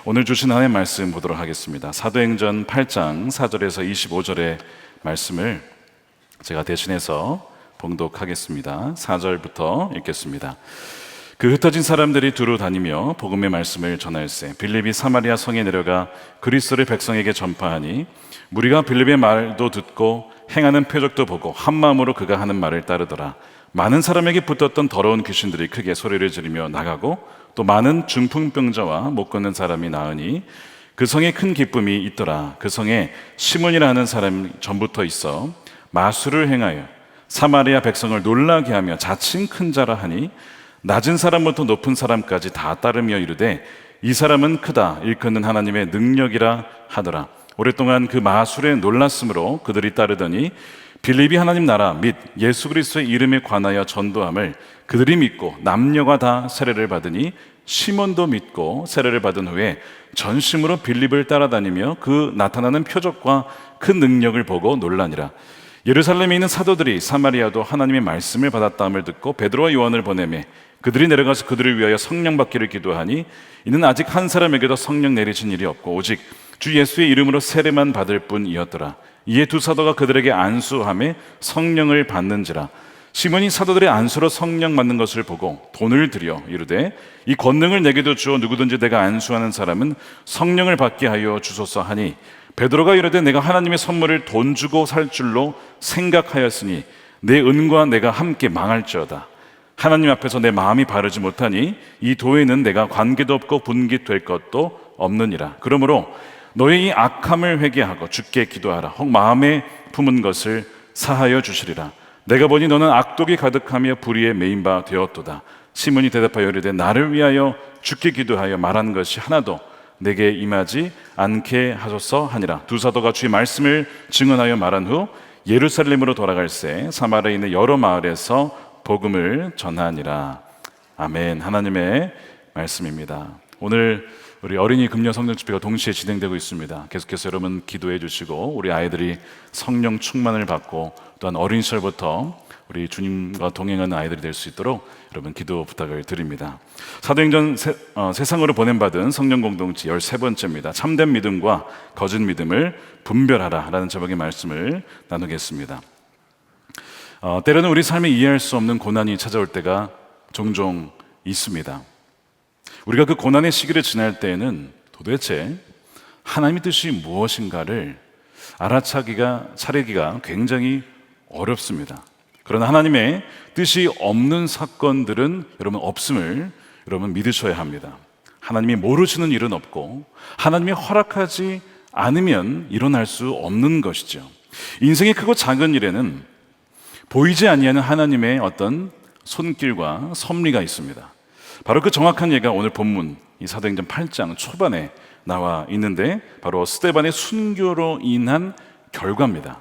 오늘 주신 하나님의 말씀 보도록 하겠습니다. 사도행전 8장 4절에서 25절의 말씀을 제가 대신해서 봉독하겠습니다. 4절부터 읽겠습니다. 그 흩어진 사람들이 두루 다니며 복음의 말씀을 전할세 빌립이 사마리아 성에 내려가 그리스도를 백성에게 전파하니 무리가 빌립의 말도 듣고 행하는 표적도 보고 한 마음으로 그가 하는 말을 따르더라. 많은 사람에게 붙었던 더러운 귀신들이 크게 소리를 지르며 나가고 또 많은 중풍병자와 못 걷는 사람이 나으니 그 성에 큰 기쁨이 있더라. 그 성에 시몬이라 하는 사람이 전부터 있어 마술을 행하여 사마리아 백성을 놀라게 하며 자칭 큰 자라 하니 낮은 사람부터 높은 사람까지 다 따르며 이르되 이 사람은 크다 일컫는 하나님의 능력이라 하더라. 오랫동안 그 마술에 놀랐으므로 그들이 따르더니 빌립이 하나님 나라 및 예수 그리스도의 이름에 관하여 전도함을 그들이 믿고 남녀가 다 세례를 받으니 시몬도 믿고 세례를 받은 후에 전심으로 빌립을 따라다니며 그 나타나는 표적과 큰 능력을 보고 놀라니라. 예루살렘에 있는 사도들이 사마리아도 하나님의 말씀을 받았다함을 듣고 베드로와 요한을 보내매 그들이 내려가서 그들을 위하여 성령 받기를 기도하니 이는 아직 한 사람에게도 성령 내리신 일이 없고 오직 주 예수의 이름으로 세례만 받을 뿐이었더라. 이에 두 사도가 그들에게 안수하며 성령을 받는지라. 시몬이 사도들의 안수로 성령 받는 것을 보고 돈을 들여 이르되 이 권능을 내게도 주어 누구든지 내가 안수하는 사람은 성령을 받게 하여 주소서 하니 베드로가 이르되 내가 하나님의 선물을 돈 주고 살 줄로 생각하였으니 내 은과 내가 함께 망할지어다. 하나님 앞에서 내 마음이 바르지 못하니 이 도에는 내가 관계도 없고 분깃될 것도 없느니라. 그러므로 너의 이 악함을 회개하고 주께 기도하라. 혹 마음에 품은 것을 사하여 주시리라. 내가 보니 너는 악독이 가득하며 불의에 매인 바 되었도다. 시몬이 대답하여 이르되 나를 위하여 주께 기도하여 말한 것이 하나도 내게 임하지 않게 하소서 하니라. 두 사도가 주의 말씀을 증언하여 말한 후 예루살렘으로 돌아갈새 사마리아에 있는 여러 마을에서 복음을 전하니라. 아멘. 하나님의 말씀입니다. 오늘 우리 어린이 금요 성령 집회가 동시에 진행되고 있습니다. 계속해서 여러분 기도해 주시고 우리 아이들이 성령 충만을 받고 또한 어린 시절부터 우리 주님과 동행하는 아이들이 될 수 있도록 여러분 기도 부탁을 드립니다. 사도행전 세상으로 보냄받은 성령 공동체 13번째입니다. 참된 믿음과 거짓 믿음을 분별하라 라는 제목의 말씀을 나누겠습니다. 때로는 우리 삶에 이해할 수 없는 고난이 찾아올 때가 종종 있습니다. 우리가 그 고난의 시기를 지날 때에는 도대체 하나님의 뜻이 무엇인가를 차리기가 굉장히 어렵습니다. 그러나 하나님의 뜻이 없는 사건들은 여러분 없음을 여러분 믿으셔야 합니다. 하나님이 모르시는 일은 없고 하나님이 허락하지 않으면 일어날 수 없는 것이죠. 인생의 크고 작은 일에는 보이지 아니하는 하나님의 어떤 손길과 섭리가 있습니다. 바로 그 정확한 예가 오늘 본문 이 사도행전 8장 초반에 나와 있는데 바로 스데반의 순교로 인한 결과입니다.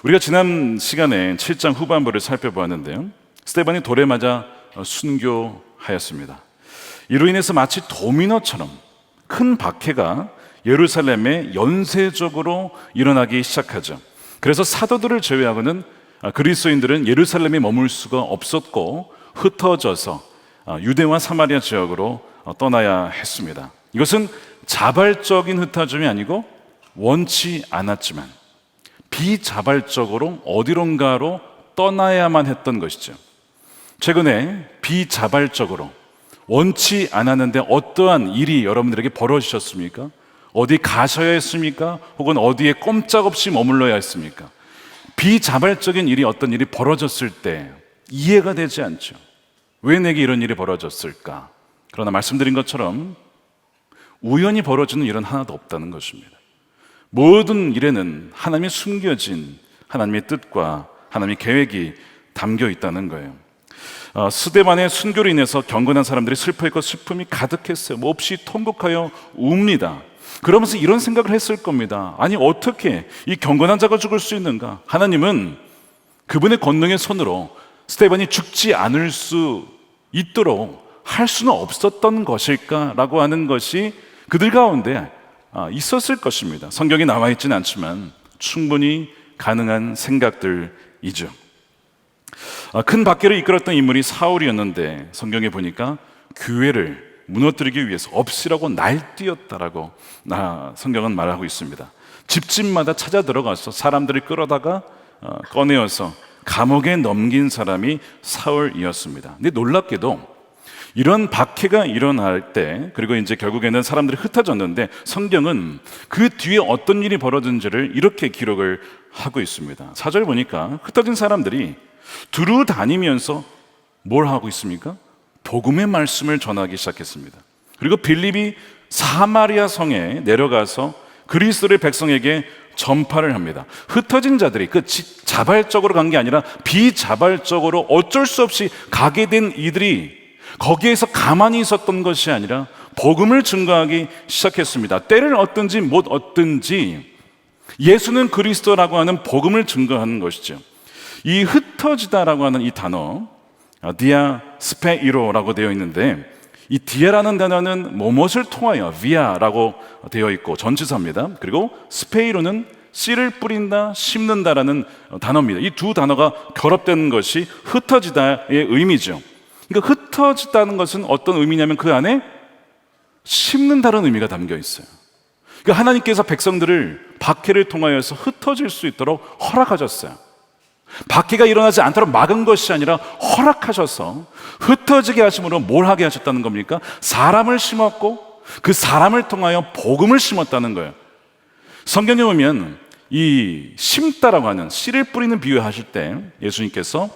우리가 지난 시간에 7장 후반부를 살펴보았는데요, 스데반이 돌에 맞아 순교하였습니다. 이로 인해서 마치 도미노처럼 큰 박해가 예루살렘에 연쇄적으로 일어나기 시작하죠. 그래서 사도들을 제외하고는 그리스도인들은 예루살렘에 머물 수가 없었고 흩어져서 유대와 사마리아 지역으로 떠나야 했습니다. 이것은 자발적인 흩어짐이 아니고 원치 않았지만 비자발적으로 어디론가로 떠나야만 했던 것이죠. 최근에 비자발적으로 원치 않았는데 어떠한 일이 여러분들에게 벌어지셨습니까? 어디 가셔야 했습니까? 혹은 어디에 꼼짝없이 머물러야 했습니까? 비자발적인 일이 어떤 일이 벌어졌을 때 이해가 되지 않죠. 왜 내게 이런 일이 벌어졌을까? 그러나 말씀드린 것처럼 우연히 벌어지는 일은 하나도 없다는 것입니다. 모든 일에는 하나님의 숨겨진 하나님의 뜻과 하나님의 계획이 담겨 있다는 거예요. 스데반의 순교로 인해서 경건한 사람들이 슬퍼했고 슬픔이 가득했어요. 몹시 통곡하여 웁니다. 그러면서 이런 생각을 했을 겁니다. 아니 어떻게 이 경건한 자가 죽을 수 있는가? 하나님은 그분의 권능의 손으로 스데반이 죽지 않을 수 있도록 할 수는 없었던 것일까라고 하는 것이 그들 가운데 있었을 것입니다. 성경에 나와 있지는 않지만 충분히 가능한 생각들이죠. 큰 박해를 이끌었던 인물이 사울이었는데 성경에 보니까 교회를 무너뜨리기 위해서 없이라고 날뛰었다라고 성경은 말하고 있습니다. 집집마다 찾아 들어가서 사람들을 끌어다가 꺼내어서 감옥에 넘긴 사람이 사울이었습니다. 근데 놀랍게도 이런 박해가 일어날 때, 그리고 이제 결국에는 사람들이 흩어졌는데 성경은 그 뒤에 어떤 일이 벌어진지를 이렇게 기록을 하고 있습니다. 4절 보니까 흩어진 사람들이 두루 다니면서 뭘 하고 있습니까? 복음의 말씀을 전하기 시작했습니다. 그리고 빌립이 사마리아 성에 내려가서 그리스도의 백성에게 전파를 합니다. 흩어진 자들이 자발적으로 간 게 아니라 비자발적으로 어쩔 수 없이 가게 된 이들이 거기에서 가만히 있었던 것이 아니라 복음을 증거하기 시작했습니다. 때를 얻든지 못 얻든지 예수는 그리스도라고 하는 복음을 증거하는 것이죠. 이 흩어지다라고 하는 이 단어, 디아스페이로라고 되어 있는데, 이 디아라는 단어는 무엇을 통하여 비아라고 되어 있고 전치사입니다. 그리고 스페이로는 씨를 뿌린다, 심는다라는 단어입니다. 이 두 단어가 결합된 것이 흩어지다의 의미죠. 그러니까 흩어지다는 것은 어떤 의미냐면 그 안에 심는다는 의미가 담겨 있어요. 그러니까 하나님께서 백성들을 박해를 통하여서 흩어질 수 있도록 허락하셨어요. 박해가 일어나지 않도록 막은 것이 아니라 허락하셔서 흩어지게 하심으로 뭘 하게 하셨다는 겁니까? 사람을 심었고 그 사람을 통하여 복음을 심었다는 거예요. 성경에 보면 이 심다라고 하는 씨를 뿌리는 비유하실 때 예수님께서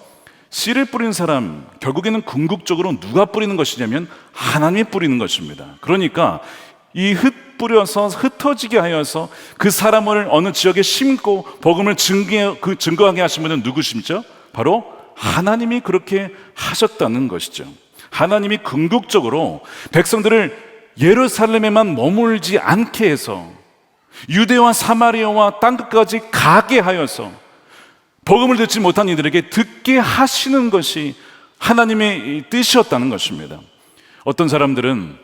씨를 뿌리는 사람, 결국에는 궁극적으로 누가 뿌리는 것이냐면 하나님이 뿌리는 것입니다. 그러니까 이 뿌려서 흩어지게 하여서 그 사람을 어느 지역에 심고 복음을 증거하게 하신 분은 누구십니까? 바로 하나님이 그렇게 하셨다는 것이죠. 하나님이 궁극적으로 백성들을 예루살렘에만 머물지 않게 해서 유대와 사마리아와 땅끝까지 가게 하여서 복음을 듣지 못한 이들에게 듣게 하시는 것이 하나님의 뜻이었다는 것입니다. 어떤 사람들은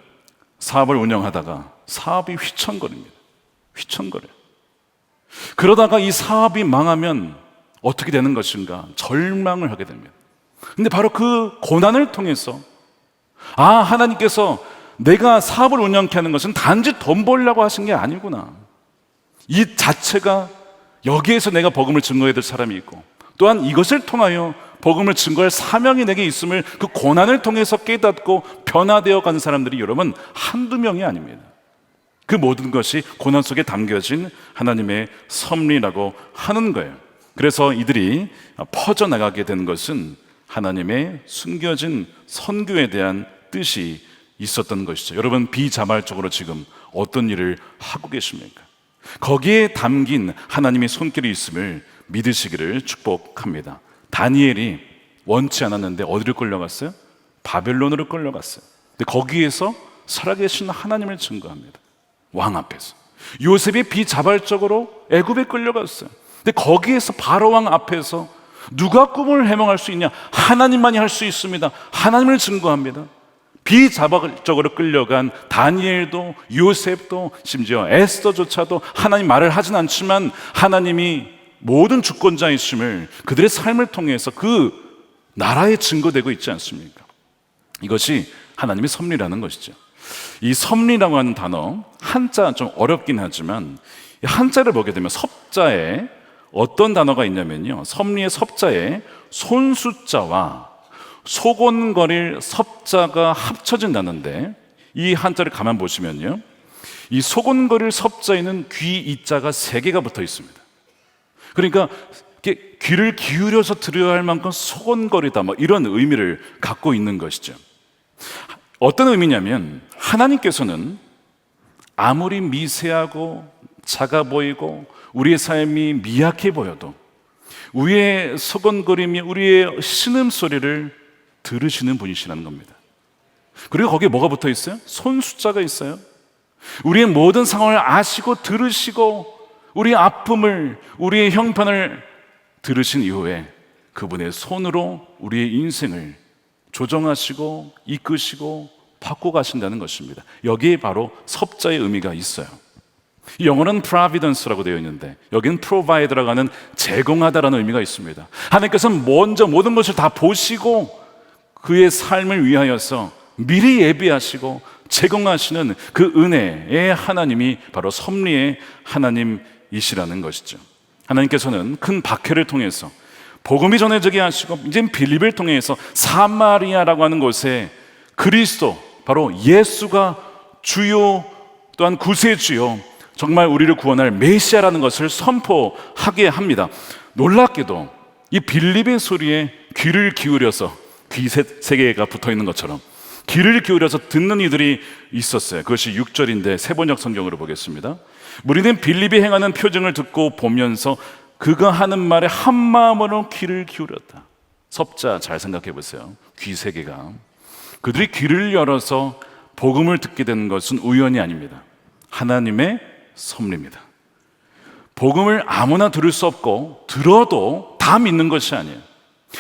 사업을 운영하다가 사업이 휘청거립니다. 휘청거려요. 그러다가 이 사업이 망하면 어떻게 되는 것인가? 절망을 하게 됩니다. 근데 바로 그 고난을 통해서 하나님께서 내가 사업을 운영케 하는 것은 단지 돈 벌려고 하신 게 아니구나. 이 자체가 여기에서 내가 복음을 증거해야 될 사람이 있고, 또한 이것을 통하여 복음을 증거할 사명이 내게 있음을 그 고난을 통해서 깨닫고 변화되어 가는 사람들이 여러분 한두 명이 아닙니다. 그 모든 것이 고난 속에 담겨진 하나님의 섭리라고 하는 거예요. 그래서 이들이 퍼져나가게 된 것은 하나님의 숨겨진 선교에 대한 뜻이 있었던 것이죠. 여러분 비자발적으로 지금 어떤 일을 하고 계십니까? 거기에 담긴 하나님의 손길이 있음을 믿으시기를 축복합니다. 다니엘이 원치 않았는데 어디를 끌려갔어요? 바벨론으로 끌려갔어요. 근데 거기에서 살아계신 하나님을 증거합니다. 왕 앞에서. 요셉이 비자발적으로 애굽에 끌려갔어요. 근데 거기에서 바로 왕 앞에서 누가 꿈을 해몽할 수 있냐? 하나님만이 할 수 있습니다. 하나님을 증거합니다. 비자발적으로 끌려간 다니엘도 요셉도 심지어 에스더조차도 하나님 말을 하진 않지만 하나님이 모든 주권자이심을 그들의 삶을 통해서 그 나라에 증거되고 있지 않습니까? 이것이 하나님의 섭리라는 것이죠. 이 섭리라고 하는 단어, 한자 좀 어렵긴 하지만 한자를 보게 되면 섭자에 어떤 단어가 있냐면요, 섭리의 섭자에 손수자와 소곤거릴 섭자가 합쳐진다는데, 이 한자를 가만 보시면요, 이 소곤거릴 섭자에는 귀 이자가 3개가 붙어 있습니다. 그러니까 귀를 기울여서 들어야 할 만큼 소곤거리다, 이런 의미를 갖고 있는 것이죠. 어떤 의미냐면 하나님께서는 아무리 미세하고 작아 보이고 우리의 삶이 미약해 보여도 우리의 소곤거림이, 우리의 신음소리를 들으시는 분이시라는 겁니다. 그리고 거기에 뭐가 붙어 있어요? 손수자가 있어요. 우리의 모든 상황을 아시고 들으시고 우리의 아픔을, 우리의 형편을 들으신 이후에 그분의 손으로 우리의 인생을 조정하시고 이끄시고 바꿔가신다는 것입니다. 여기에 바로 섭자의 의미가 있어요. 영어는 providence라고 되어 있는데 여기는 provide라고 하는 제공하다라는 의미가 있습니다. 하나님께서는 먼저 모든 것을 다 보시고 그의 삶을 위하여서 미리 예비하시고 제공하시는 그 은혜의 하나님이 바로 섭리의 하나님이시라는 것이죠. 하나님께서는 큰 박해를 통해서 복음이 전해지게 하시고 이제 빌립을 통해서 사마리아라고 하는 곳에 그리스도, 바로 예수가 주요 또한 구세주요, 정말 우리를 구원할 메시아라는 것을 선포하게 합니다. 놀랍게도 이 빌립의 소리에 귀를 기울여서, 귀 세 개가 붙어있는 것처럼 귀를 기울여서 듣는 이들이 있었어요. 그것이 6절인데 세번역 성경으로 보겠습니다. 우리는 빌립이 행하는 표징을 듣고 보면서 그가 하는 말에 한 마음으로 귀를 기울였다. 섭자 잘 생각해 보세요. 귀 세 개가. 그들이 귀를 열어서 복음을 듣게 된 것은 우연이 아닙니다. 하나님의 섭리입니다. 복음을 아무나 들을 수 없고 들어도 다 믿는 것이 아니에요.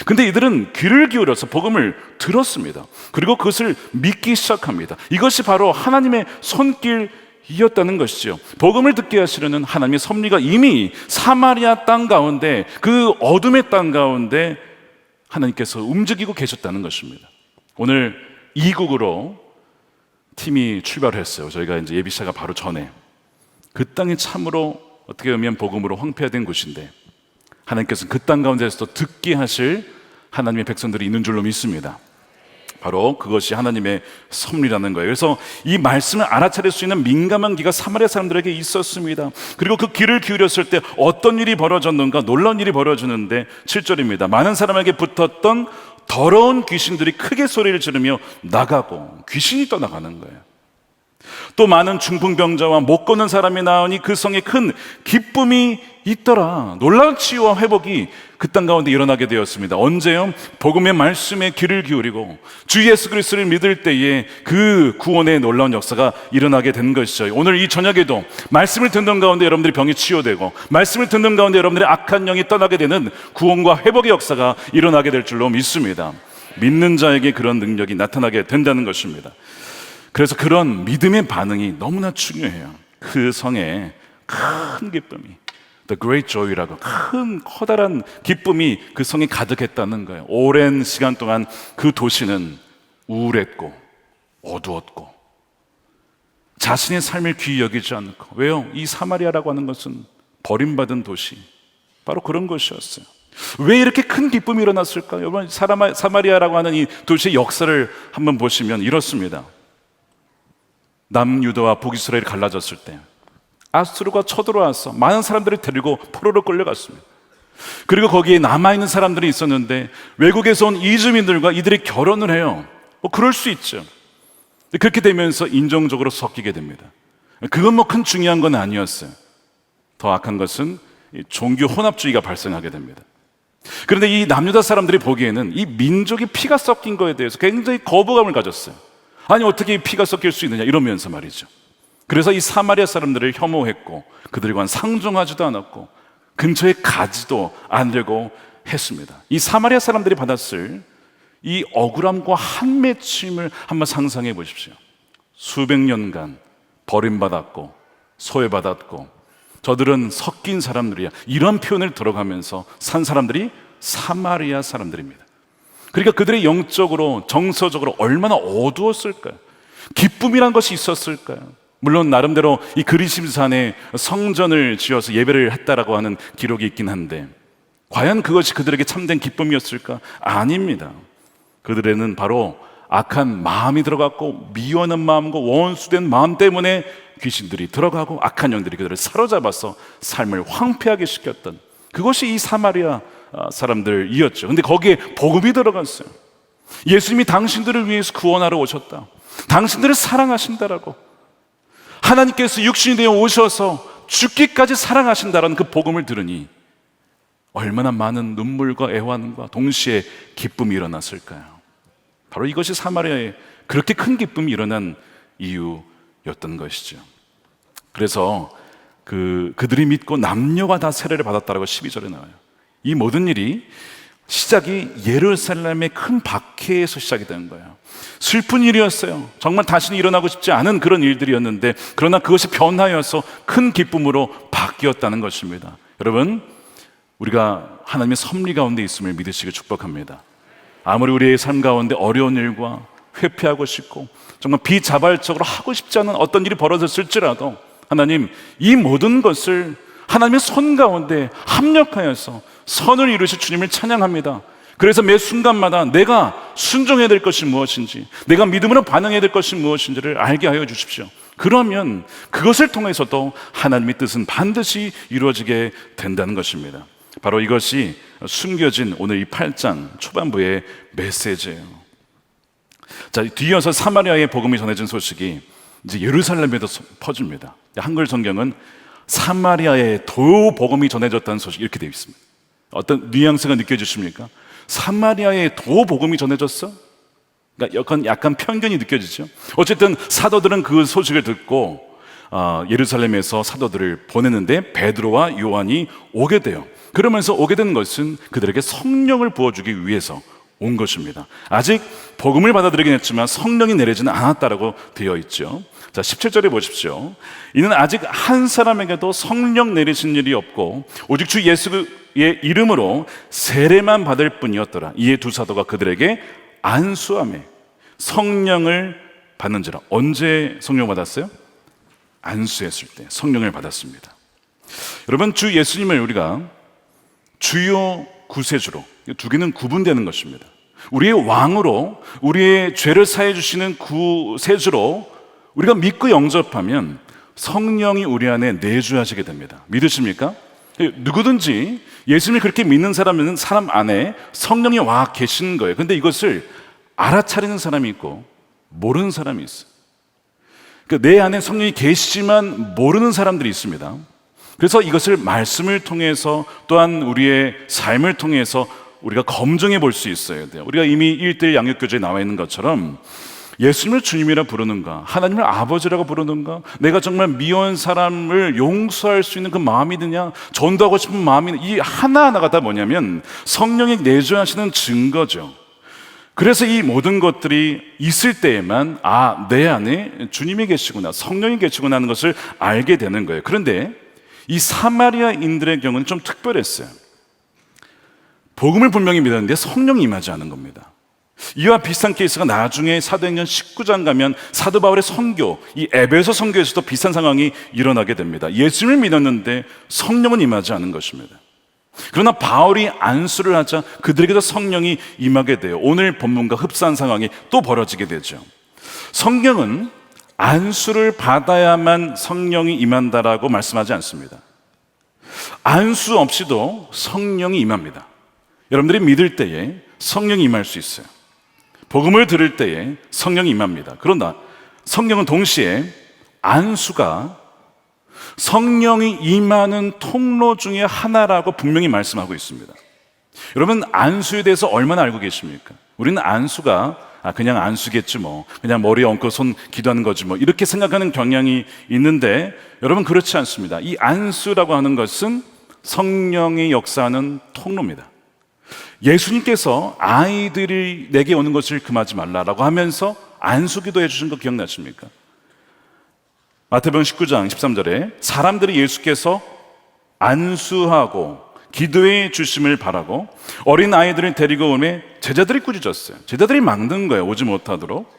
근데 이들은 귀를 기울여서 복음을 들었습니다. 그리고 그것을 믿기 시작합니다. 이것이 바로 하나님의 손길이었다는 것이죠. 복음을 듣게 하시려는 하나님의 섭리가 이미 사마리아 땅 가운데, 그 어둠의 땅 가운데 하나님께서 움직이고 계셨다는 것입니다. 오늘 이국으로 팀이 출발했어요. 저희가 이제 예비 시작가 바로 전에. 그 땅이 참으로 어떻게 보면 복음으로 황폐화된 곳인데 하나님께서는 그 땅 가운데서도 듣게 하실 하나님의 백성들이 있는 줄로 믿습니다. 바로 그것이 하나님의 섭리라는 거예요. 그래서 이 말씀을 알아차릴 수 있는 민감한 귀가 사마리아 사람들에게 있었습니다. 그리고 그 귀를 기울였을 때 어떤 일이 벌어졌는가, 놀라운 일이 벌어지는데 7절입니다. 많은 사람에게 붙었던 더러운 귀신들이 크게 소리를 지르며 나가고, 귀신이 떠나가는 거예요. 또 많은 중풍병자와 못 걷는 사람이 나오니 그 성에 큰 기쁨이 있더라. 놀라운 치유와 회복이 그 땅 가운데 일어나게 되었습니다. 언제요? 복음의 말씀에 귀를 기울이고 주 예수 그리스도를 믿을 때에 그 구원의 놀라운 역사가 일어나게 된 것이죠. 오늘 이 저녁에도 말씀을 듣는 가운데 여러분들이 병이 치유되고, 말씀을 듣는 가운데 여러분들의 악한 영이 떠나게 되는 구원과 회복의 역사가 일어나게 될 줄로 믿습니다. 믿는 자에게 그런 능력이 나타나게 된다는 것입니다. 그래서 그런 믿음의 반응이 너무나 중요해요. 그 성에 큰 기쁨이, The Great Joy라고 큰 커다란 기쁨이 그 성에 가득했다는 거예요. 오랜 시간 동안 그 도시는 우울했고 어두웠고 자신의 삶을 귀히 여기지 않고, 왜요? 이 사마리아라고 하는 것은 버림받은 도시, 바로 그런 것이었어요. 왜 이렇게 큰 기쁨이 일어났을까? 여러분, 사마리아라고 하는 이 도시의 역사를 한번 보시면 이렇습니다. 남유다와 북이스라엘이 갈라졌을 때 아수르가 쳐들어와서 많은 사람들을 데리고 포로로 끌려갔습니다. 그리고 거기에 남아있는 사람들이 있었는데 외국에서 온 이주민들과 이들이 결혼을 해요. 그럴 수 있죠. 그렇게 되면서 인종적으로 섞이게 됩니다. 그건 큰 중요한 건 아니었어요. 더 악한 것은 종교 혼합주의가 발생하게 됩니다. 그런데 이 남유다 사람들이 보기에는 이 민족이 피가 섞인 거에 대해서 굉장히 거부감을 가졌어요. 아니, 어떻게 피가 섞일 수 있느냐, 이러면서 말이죠. 그래서 이 사마리아 사람들을 혐오했고 그들과 상종하지도 않았고 근처에 가지도 않으려고 했습니다. 이 사마리아 사람들이 받았을 이 억울함과 한맺힘을 한번 상상해 보십시오. 수백 년간 버림받았고 소외받았고 저들은 섞인 사람들이야, 이런 표현을 들어가면서 산 사람들이 사마리아 사람들입니다. 그러니까 그들의 영적으로, 정서적으로 얼마나 어두웠을까요? 기쁨이란 것이 있었을까요? 물론 나름대로 이 그리심산에 성전을 지어서 예배를 했다라고 하는 기록이 있긴 한데 과연 그것이 그들에게 참된 기쁨이었을까? 아닙니다. 그들에는 바로 악한 마음이 들어갔고 미워하는 마음과 원수된 마음 때문에 귀신들이 들어가고 악한 영들이 그들을 사로잡아서 삶을 황폐하게 시켰던, 그것이 이 사마리아 사람들이었죠. 근데 거기에 복음이 들어갔어요. 예수님이 당신들을 위해서 구원하러 오셨다, 당신들을 사랑하신다라고, 하나님께서 육신이 되어 오셔서 죽기까지 사랑하신다라는 그 복음을 들으니 얼마나 많은 눈물과 애환과 동시에 기쁨이 일어났을까요? 바로 이것이 사마리아에 그렇게 큰 기쁨이 일어난 이유였던 것이죠. 그래서 그들이 믿고 남녀가 다 세례를 받았다라고 12절에 나와요. 이 모든 일이 시작이 예루살렘의 큰 박해에서 시작이 된 거예요. 슬픈 일이었어요. 정말 다시는 일어나고 싶지 않은 그런 일들이었는데, 그러나 그것이 변화여서 큰 기쁨으로 바뀌었다는 것입니다. 여러분, 우리가 하나님의 섭리 가운데 있음을 믿으시길 축복합니다. 아무리 우리의 삶 가운데 어려운 일과 회피하고 싶고 정말 비자발적으로 하고 싶지 않은 어떤 일이 벌어졌을지라도 하나님, 이 모든 것을 하나님의 손 가운데 합력하여서 선을 이루실 주님을 찬양합니다. 그래서 매 순간마다 내가 순종해야 될 것이 무엇인지, 내가 믿음으로 반응해야 될 것이 무엇인지를 알게 하여 주십시오. 그러면 그것을 통해서도 하나님의 뜻은 반드시 이루어지게 된다는 것입니다. 바로 이것이 숨겨진 오늘 이 8장 초반부의 메시지예요. 자, 뒤이어서 사마리아의 복음이 전해진 소식이 이제 예루살렘에도 퍼집니다. 한글 성경은 사마리아의 도 복음이 전해졌다는 소식, 이렇게 되어 있습니다. 어떤 뉘앙스가 느껴지십니까? 사마리아의 도 복음이 전해졌어? 그러니까 약간 편견이 느껴지죠. 어쨌든 사도들은 그 소식을 듣고 예루살렘에서 사도들을 보내는데 베드로와 요한이 오게 돼요. 그러면서 오게 된 것은 그들에게 성령을 부어주기 위해서 온 것입니다. 아직 복음을 받아들이긴 했지만 성령이 내리지는 않았다라고 되어 있죠. 자, 17절에 보십시오. 이는 아직 한 사람에게도 성령 내리신 일이 없고 오직 주 예수의 이름으로 세례만 받을 뿐이었더라. 이에 두 사도가 그들에게 안수하며 성령을 받는지라. 언제 성령 받았어요? 안수했을 때 성령을 받았습니다. 여러분, 주 예수님을 우리가 주요 구세주로, 두 개는 구분되는 것입니다. 우리의 왕으로, 우리의 죄를 사해 주시는 구세주로 우리가 믿고 영접하면 성령이 우리 안에 내주하시게 됩니다. 믿으십니까? 누구든지 예수님을 그렇게 믿는 사람은 사람 안에 성령이 와 계시는 거예요. 근데 이것을 알아차리는 사람이 있고 모르는 사람이 있어요. 그러니까 내 안에 성령이 계시지만 모르는 사람들이 있습니다. 그래서 이것을 말씀을 통해서 또한 우리의 삶을 통해서 우리가 검증해 볼 수 있어야 돼요. 우리가 이미 1:1 양육교재에 나와 있는 것처럼 예수님을 주님이라 부르는가, 하나님을 아버지라고 부르는가, 내가 정말 미워한 사람을 용서할 수 있는 그 마음이 드냐, 전도하고 싶은 마음이 드냐, 이 하나하나가 다 뭐냐면 성령이 내주하시는 증거죠. 그래서 이 모든 것들이 있을 때에만 내 안에 주님이 계시구나, 성령이 계시구나 하는 것을 알게 되는 거예요. 그런데 이 사마리아인들의 경우는 좀 특별했어요. 복음을 분명히 믿었는데 성령이 임하지 않은 겁니다. 이와 비슷한 케이스가 나중에 사도행전 19장 가면 사도 바울의 선교, 이 에베소 선교에서도 비슷한 상황이 일어나게 됩니다. 예수님을 믿었는데 성령은 임하지 않은 것입니다. 그러나 바울이 안수를 하자 그들에게도 성령이 임하게 돼요. 오늘 본문과 흡사한 상황이 또 벌어지게 되죠. 성경은 안수를 받아야만 성령이 임한다라고 말씀하지 않습니다. 안수 없이도 성령이 임합니다. 여러분들이 믿을 때에 성령이 임할 수 있어요. 복음을 들을 때에 성령이 임합니다. 그러나 성경은 동시에 안수가 성령이 임하는 통로 중에 하나라고 분명히 말씀하고 있습니다. 여러분, 안수에 대해서 얼마나 알고 계십니까? 우리는 안수가 그냥 안수겠지 뭐, 그냥 머리에 얹고 손 기도하는 거지 뭐, 이렇게 생각하는 경향이 있는데 여러분, 그렇지 않습니다. 이 안수라고 하는 것은 성령의 역사하는 통로입니다. 예수님께서 아이들이 내게 오는 것을 금하지 말라라고 하면서 안수기도 해주신 거 기억나십니까? 마태복음 19장 13절에 사람들이 예수께서 안수하고 기도해 주심을 바라고 어린 아이들을 데리고 오매 제자들이 꾸짖었어요. 제자들이 막는 거예요, 오지 못하도록.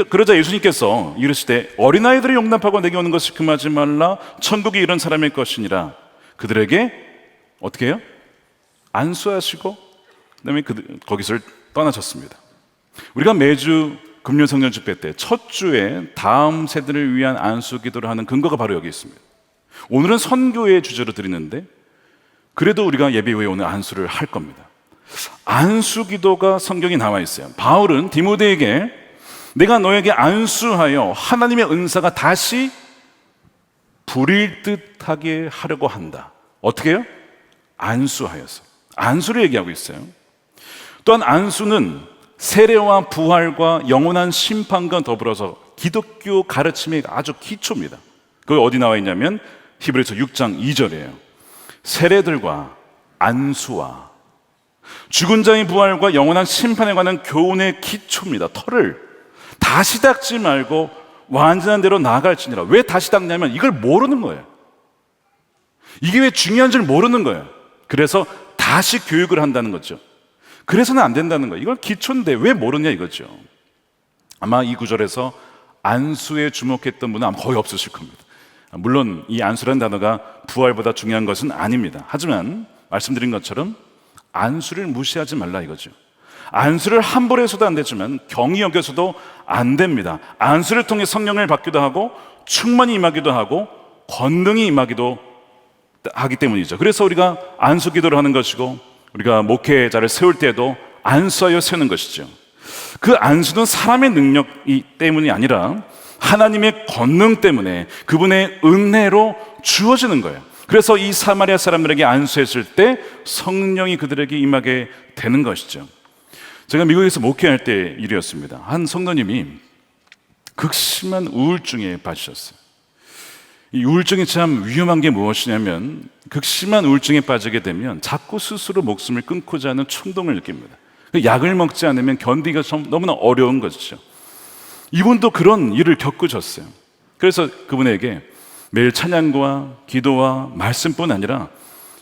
그러자 예수님께서 이르시되 어린 아이들을 용납하고 내게 오는 것을 금하지 말라. 천국이 이런 사람일 것이니라. 그들에게 어떻게 해요? 안수하시고 그다음에 거기서 떠나셨습니다. 우리가 매주 금요 성령 집회 때 첫 주에 다음 세대를 위한 안수 기도를 하는 근거가 바로 여기 있습니다. 오늘은 선교의 주제로 드리는데 그래도 우리가 예배 후에 오늘 안수를 할 겁니다. 안수 기도가 성경에 나와 있어요. 바울은 디모데에게 내가 너에게 안수하여 하나님의 은사가 다시 부릴 듯하게 하려고 한다. 어떻게 해요? 안수하여서. 안수를 얘기하고 있어요. 또한 안수는 세례와 부활과 영원한 심판과 더불어서 기독교 가르침의 아주 기초입니다. 그게 어디 나와 있냐면 히브리서 6장 2절이에요. 세례들과 안수와 죽은 자의 부활과 영원한 심판에 관한 교훈의 기초입니다. 터를 다시 닦지 말고 완전한 대로 나아갈지니라. 왜 다시 닦냐면 이걸 모르는 거예요. 이게 왜 중요한 줄 모르는 거예요. 그래서 다시 교육을 한다는 거죠. 그래서는 안 된다는 거예요. 이걸 기초인데 왜 모르냐 이거죠. 아마 이 구절에서 안수에 주목했던 분은 아마 거의 없으실 겁니다. 물론 이 안수라는 단어가 부활보다 중요한 것은 아닙니다. 하지만 말씀드린 것처럼 안수를 무시하지 말라 이거죠. 안수를 함부로 해서도 안 되지만 경히 여겨서도 안 됩니다. 안수를 통해 성령을 받기도 하고 충만히 임하기도 하고 권능이 임하기도 하기 때문이죠. 그래서 우리가 안수 기도를 하는 것이고, 우리가 목회자를 세울 때에도 안수하여 세우는 것이죠. 그 안수는 사람의 능력이 때문이 아니라 하나님의 권능 때문에, 그분의 은혜로 주어지는 거예요. 그래서 이 사마리아 사람들에게 안수했을 때 성령이 그들에게 임하게 되는 것이죠. 제가 미국에서 목회할 때 일이었습니다. 한 성도님이 극심한 우울증에 빠지셨어요. 이 우울증이 참 위험한 게 무엇이냐면, 극심한 우울증에 빠지게 되면 자꾸 스스로 목숨을 끊고자 하는 충동을 느낍니다. 약을 먹지 않으면 견디기가 너무나 어려운 것이죠. 이분도 그런 일을 겪으셨어요. 그래서 그분에게 매일 찬양과 기도와 말씀뿐 아니라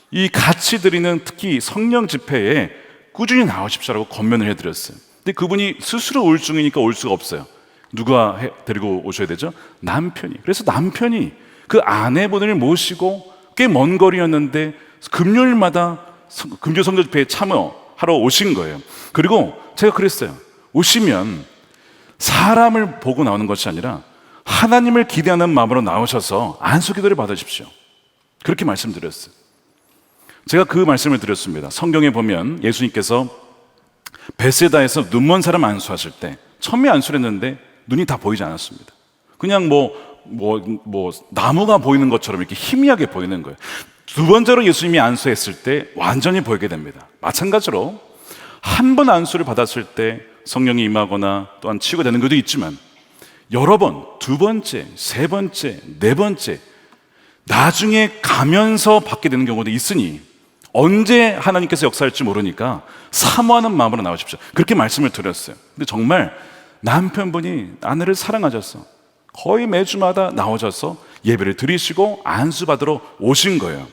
이 같이 드리는 특히 성령 집회에 꾸준히 나오십시오라고 권면을 해드렸어요. 근데 그분이 스스로 우울증이니까 올 수가 없어요. 누가 데리고 오셔야 되죠? 남편이. 그래서 남편이 그 아내분을 모시고 꽤 먼 거리였는데 금요일마다 금요 성령 집회에 참여하러 오신 거예요. 그리고 제가 그랬어요. 오시면 사람을 보고 나오는 것이 아니라 하나님을 기대하는 마음으로 나오셔서 안수 기도를 받으십시오. 그렇게 말씀드렸어요. 제가 그 말씀을 드렸습니다. 성경에 보면 예수님께서 베세다에서 눈먼 사람 안수하실 때 처음에 안수를 했는데 눈이 다 보이지 않았습니다. 그냥 나무가 보이는 것처럼 이렇게 희미하게 보이는 거예요. 두 번째로 예수님이 안수했을 때 완전히 보이게 됩니다. 마찬가지로 한 번 안수를 받았을 때 성령이 임하거나 또한 치유가 되는 것도 있지만, 여러 번, 두 번째, 세 번째, 네 번째 나중에 가면서 받게 되는 경우도 있으니 언제 하나님께서 역사할지 모르니까 사모하는 마음으로 나오십시오. 그렇게 말씀을 드렸어요. 근데 정말 남편분이 아내를 사랑하셔서 거의 매주마다 나오셔서 예배를 드리시고 안수 받으러 오신 거예요.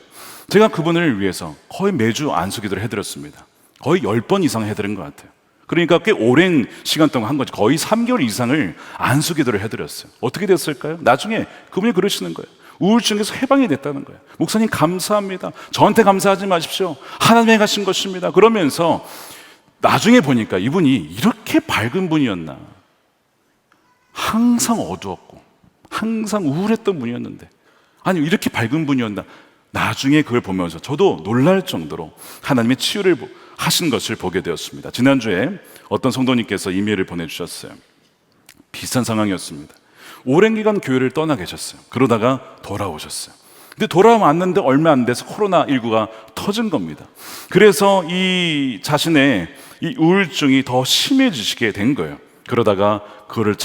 제가 그분을 위해서 거의 매주 안수 기도를 해드렸습니다. 거의 10번 이상 해드린 것 같아요. 그러니까 꽤 오랜 시간 동안 한 거죠. 거의 3개월 이상을 안수 기도를 해드렸어요. 어떻게 됐을까요? 나중에 그분이 그러시는 거예요. 우울증에서 해방이 됐다는 거예요. 목사님 감사합니다. 저한테 감사하지 마십시오. 하나님이 하신 것입니다. 그러면서 나중에 보니까 이분이 이렇게 밝은 분이었나. 항상 어두웠고 항상 우울했던 분이었는데, 아니 이렇게 밝은 분이었나. 나중에 그걸 보면서 저도 놀랄 정도로 하나님의 치유를 하신 것을 보게 되었습니다. 지난주에 어떤 성도님께서 이메일을 보내주셨어요. 비슷한 상황이었습니다. 오랜 기간 교회를 떠나 계셨어요. 그러다가 돌아오셨어요. 근데 돌아왔는데 얼마 안 돼서 코로나19가 터진 겁니다. 그래서 이 자신의 이 우울증이 더 심해지시게 된 거예요. 그러다가 그거를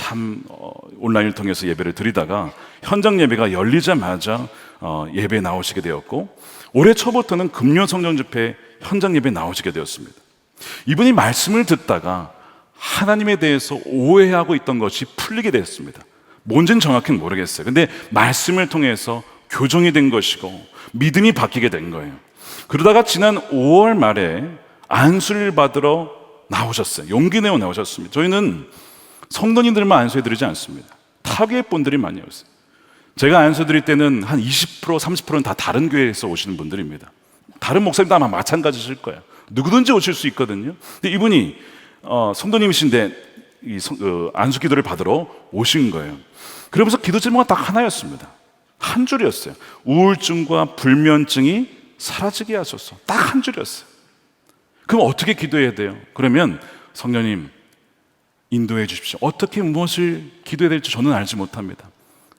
온라인을 통해서 예배를 드리다가 현장 예배가 열리자마자 예배에 나오시게 되었고, 올해 초부터는 금요 성령 집회 현장 예배에 나오시게 되었습니다. 이분이 말씀을 듣다가 하나님에 대해서 오해하고 있던 것이 풀리게 됐습니다. 뭔지는 정확히는 모르겠어요. 근데 말씀을 통해서 교정이 된 것이고 믿음이 바뀌게 된 거예요. 그러다가 지난 5월 말에 안수를 받으러 나오셨어요. 용기 내어 나오셨습니다. 저희는 성도님들만 안수해드리지 않습니다. 타교회 분들이 많이 오세요. 제가 안수드릴 때는 한 20%, 30%는 다 다른 교회에서 오시는 분들입니다. 다른 목사님도 아마 마찬가지실 거예요. 누구든지 오실 수 있거든요. 근데 이분이 성도님이신데 안수 기도를 받으러 오신 거예요. 그러면서 기도 제목은 딱 하나였습니다. 한 줄이었어요. 우울증과 불면증이 사라지게 하소서. 딱 한 줄이었어요. 그럼 어떻게 기도해야 돼요? 그러면 성령님 인도해 주십시오. 어떻게 무엇을 기도해야 될지 저는 알지 못합니다.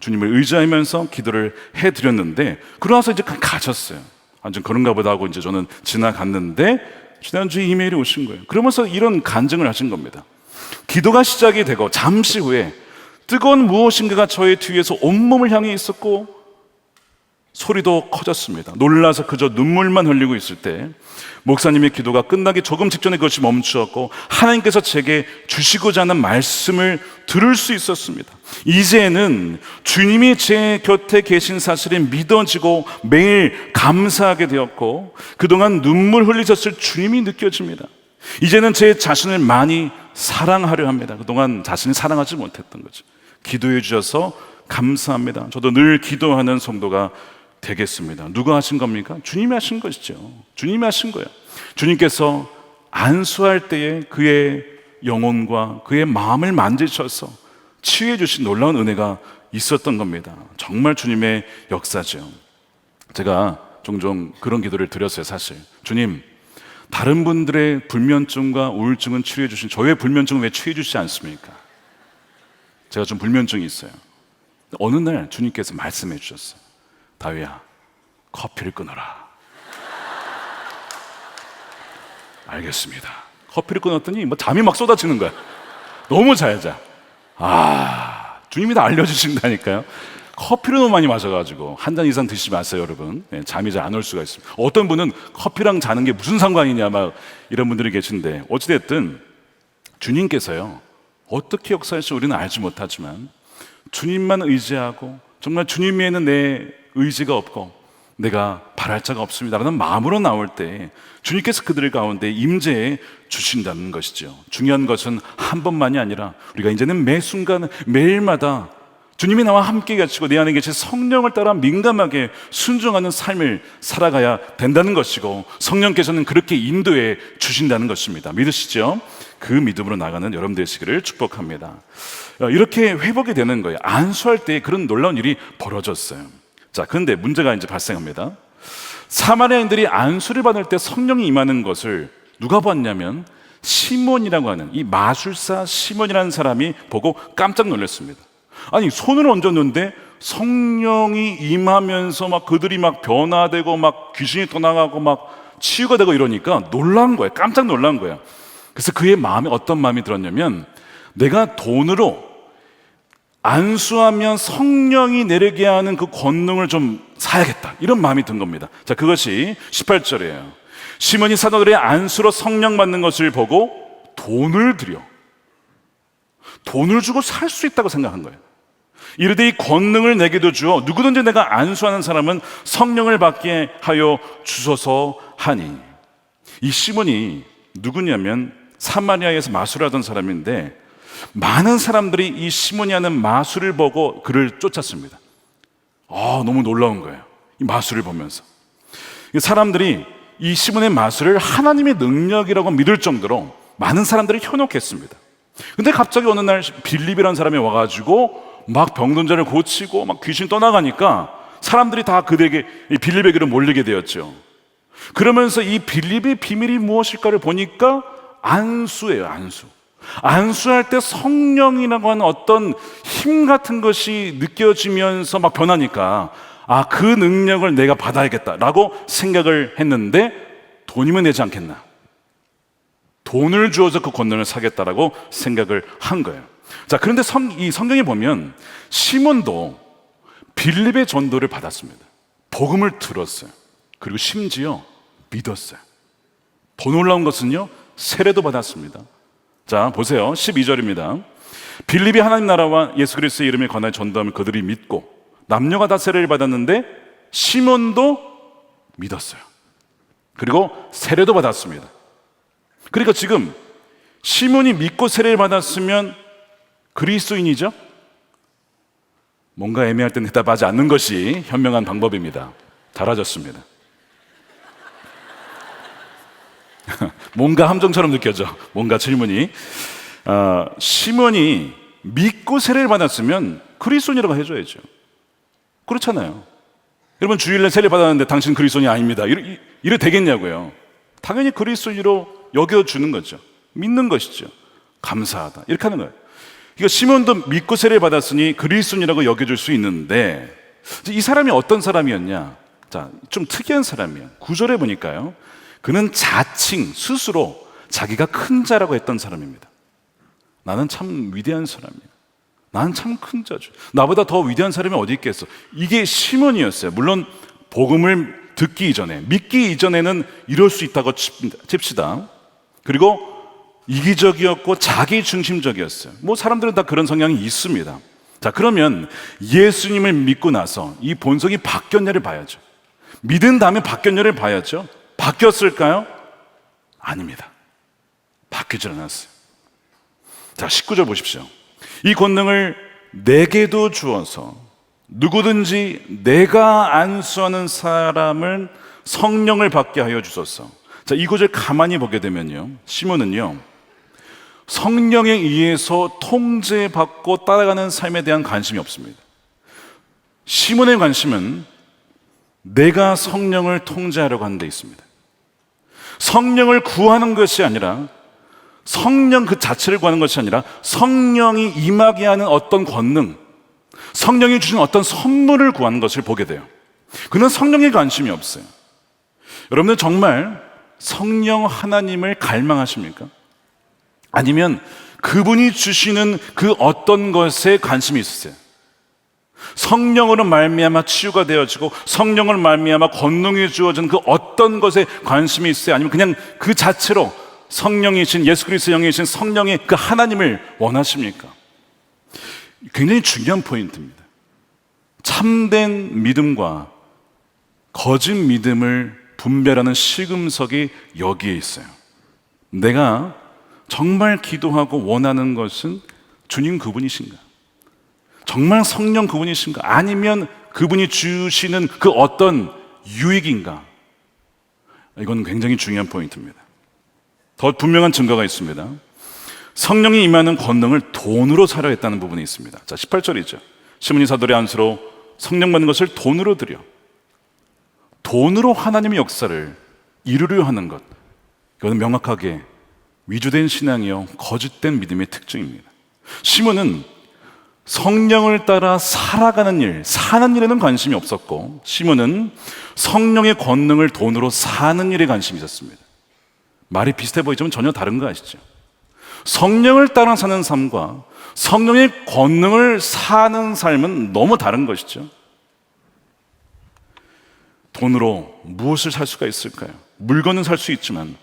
주님을 의지하면서 기도를 해드렸는데, 그러고 나서 이제 가셨어요. 완전 그런가 보다 하고 이제 저는 지나갔는데 지난주에 이메일이 오신 거예요. 그러면서 이런 간증을 하신 겁니다. 기도가 시작이 되고 잠시 후에 뜨거운 무엇인가가 저의 뒤에서 온몸을 향해 있었고 소리도 커졌습니다. 놀라서 그저 눈물만 흘리고 있을 때 목사님의 기도가 끝나기 조금 직전에 그것이 멈추었고 하나님께서 제게 주시고자 하는 말씀을 들을 수 있었습니다. 이제는 주님이 제 곁에 계신 사실이 믿어지고 매일 감사하게 되었고 그동안 눈물 흘리셨을 주님이 느껴집니다. 이제는 제 자신을 많이 사랑하려 합니다. 그동안 자신을 사랑하지 못했던 거죠. 기도해 주셔서 감사합니다. 저도 늘 기도하는 성도가 되겠습니다. 누가 하신 겁니까? 주님이 하신 것이죠. 주님이 하신 거예요. 주님께서 안수할 때에 그의 영혼과 그의 마음을 만지셔서 치유해 주신 놀라운 은혜가 있었던 겁니다. 정말 주님의 역사죠. 제가 종종 그런 기도를 드렸어요. 사실 주님, 다른 분들의 불면증과 우울증은 치유해 주신 저의 불면증은 왜 치유해 주시지 않습니까? 제가 좀 불면증이 있어요. 어느 날 주님께서 말씀해 주셨어요. 다윗아, 커피를 끊어라. 알겠습니다. 커피를 끊었더니 잠이 막 쏟아지는 거야. 너무 잘 자. 주님이 다 알려주신다니까요. 커피를 너무 많이 마셔가지고 한 잔 이상 드시지 마세요, 여러분. 잠이 잘 안 올 수가 있습니다. 어떤 분은 커피랑 자는 게 무슨 상관이냐 막 이런 분들이 계신데, 어찌됐든 주님께서요, 어떻게 역사할지 우리는 알지 못하지만 주님만 의지하고 정말 주님 외에는 내 의지가 없고 내가 바랄 자가 없습니다라는 마음으로 나올 때 주님께서 그들 가운데 임재해 주신다는 것이죠. 중요한 것은 한 번만이 아니라 우리가 이제는 매 순간 매일마다 주님이 나와 함께 계시고 내 안에 계신 성령을 따라 민감하게 순종하는 삶을 살아가야 된다는 것이고, 성령께서는 그렇게 인도해 주신다는 것입니다. 믿으시죠? 그 믿음으로 나가는 여러분 되시기를 축복합니다. 이렇게 회복이 되는 거예요. 안수할 때 그런 놀라운 일이 벌어졌어요. 자, 그런데 문제가 이제 발생합니다. 사마리아인들이 안수를 받을 때 성령이 임하는 것을 누가 봤냐면 시몬이라고 하는 이 마술사 시몬이라는 사람이 보고 깜짝 놀랐습니다. 아니, 손을 얹었는데 성령이 임하면서 막 그들이 막 변화되고 막 귀신이 떠나가고 막 치유가 되고 이러니까 놀란 거예요. 깜짝 놀란 거예요. 그래서 그의 마음에 어떤 마음이 들었냐면, 내가 돈으로 안수하면 성령이 내리게 하는 그 권능을 좀 사야겠다, 이런 마음이 든 겁니다. 자, 그것이 18절이에요. 시몬이 사도들의 안수로 성령 받는 것을 보고 돈을 주고 살 수 있다고 생각한 거예요. 이르되 이 권능을 내게도 주어 누구든지 내가 안수하는 사람은 성령을 받게 하여 주소서 하니. 이 시몬이 누구냐면 사마리아에서 마술하던 사람인데, 많은 사람들이 이 시몬이 하는 마술을 보고 그를 쫓았습니다. 너무 놀라운 거예요. 이 마술을 보면서 사람들이 이 시몬의 마술을 하나님의 능력이라고 믿을 정도로 많은 사람들이 현혹했습니다. 근데 갑자기 어느 날 빌립이라는 사람이 와가지고 막 병든 자를 고치고 막 귀신 떠나가니까 사람들이 다 그에게, 이 빌립에게로 몰리게 되었죠. 그러면서 이 빌립의 비밀이 무엇일까를 보니까 안수예요. 안수할 때 성령이라고 하는 어떤 힘 같은 것이 느껴지면서 막 변하니까, 그 능력을 내가 받아야겠다라고 생각을 했는데, 돈이면 되지 않겠나, 돈을 주어서 그 권능을 사겠다라고 생각을 한 거예요. 자, 그런데 이 성경에 보면 시몬도 빌립의 전도를 받았습니다. 복음을 들었어요. 그리고 심지어 믿었어요. 더 놀라운 것은요, 세례도 받았습니다. 자, 보세요. 12절입니다. 빌립이 하나님 나라와 예수 그리스도의 이름에 관하여 전도하면 그들이 믿고 남녀가 다 세례를 받았는데 시몬도 믿었어요. 그리고 세례도 받았습니다. 그러니까 지금 시몬이 믿고 세례를 받았으면 그리스도인이죠? 뭔가 애매할 땐 대답하지 않는 것이 현명한 방법입니다. 잘하셨습니다. 뭔가 함정처럼 느껴져. 뭔가 질문이. 시몬이 믿고 세례를 받았으면 그리스도인이라고 해줘야죠. 그렇잖아요. 여러분, 주일날 세례 받았는데 당신 그리스도인이 아닙니다, 이래 되겠냐고요. 당연히 그리스도인으로 여겨주는 거죠. 믿는 것이죠. 감사하다, 이렇게 하는 거예요. 그러니까 시몬도 믿고 세례를 받았으니 그리스도인이라고 여겨줄 수 있는데, 이 사람이 어떤 사람이었냐? 자, 좀 특이한 사람이에요. 9절에 보니까요, 그는 자칭 스스로 자기가 큰 자라고 했던 사람입니다. 나는 참 위대한 사람이야, 나는 참 큰 자죠, 나보다 더 위대한 사람이 어디 있겠어. 이게 시몬이었어요. 물론 복음을 듣기 이전에, 믿기 이전에는 이럴 수 있다고 칩시다. 그리고 이기적이었고 자기중심적이었어요. 사람들은 다 그런 성향이 있습니다. 자, 그러면 예수님을 믿고 나서 이 본성이 바뀌었냐를 봐야죠. 믿은 다음에 바뀌었냐를 봐야죠. 바뀌었을까요? 아닙니다. 바뀌질 않았어요. 자, 19절 보십시오. 이 권능을 내게도 주어서 누구든지 내가 안수하는 사람은 성령을 받게 하여 주소서. 자, 이 구절 가만히 보게 되면요, 시몬은요, 성령에 의해서 통제받고 따라가는 삶에 대한 관심이 없습니다. 시몬의 관심은 내가 성령을 통제하려고 하는 데 있습니다. 성령을 구하는 것이 아니라, 성령 그 자체를 구하는 것이 아니라 성령이 임하게 하는 어떤 권능, 성령이 주신 어떤 선물을 구하는 것을 보게 돼요. 그는 성령에 관심이 없어요. 여러분들 정말 성령 하나님을 갈망하십니까? 아니면 그분이 주시는 그 어떤 것에 관심이 있으세요? 성령으로 말미암아 치유가 되어지고 성령으로 말미암아 권능이 주어진 그 어떤 것에 관심이 있어요? 아니면 그냥 그 자체로 성령이신 예수 그리스도의 영이신 성령의 그 하나님을 원하십니까? 굉장히 중요한 포인트입니다. 참된 믿음과 거짓 믿음을 분별하는 시금석이 여기에 있어요. 내가 정말 기도하고 원하는 것은 주님 그분이신가? 정말 성령 그분이신가? 아니면 그분이 주시는 그 어떤 유익인가? 이건 굉장히 중요한 포인트입니다. 더 분명한 증거가 있습니다. 성령이 임하는 권능을 돈으로 사려 했다는 부분이 있습니다. 자, 18절이죠. 시몬이 사도의 안수로 성령 받는 것을 돈으로 드려, 돈으로 하나님의 역사를 이루려 하는 것, 이건 명확하게 위조된 신앙이요 거짓된 믿음의 특징입니다. 시몬은 성령을 따라 살아가는 일, 사는 일에는 관심이 없었고, 시몬은 성령의 권능을 돈으로 사는 일에 관심이 있었습니다. 말이 비슷해 보이지만 전혀 다른 거 아시죠? 성령을 따라 사는 삶과 성령의 권능을 사는 삶은 너무 다른 것이죠. 돈으로 무엇을 살 수가 있을까요? 물건은 살 수 있지만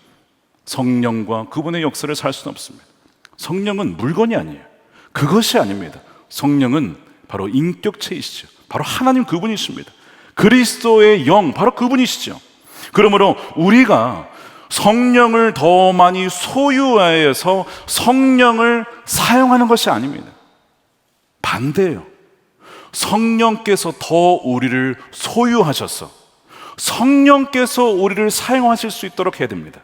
성령과 그분의 역사를 살 수는 없습니다. 성령은 물건이 아니에요. 그것이 아닙니다. 성령은 바로 인격체이시죠. 바로 하나님 그분이십니다. 그리스도의 영, 바로 그분이시죠. 그러므로 우리가 성령을 더 많이 소유하여서 성령을 사용하는 것이 아닙니다. 반대예요. 성령께서 더 우리를 소유하셔서 성령께서 우리를 사용하실 수 있도록 해야 됩니다.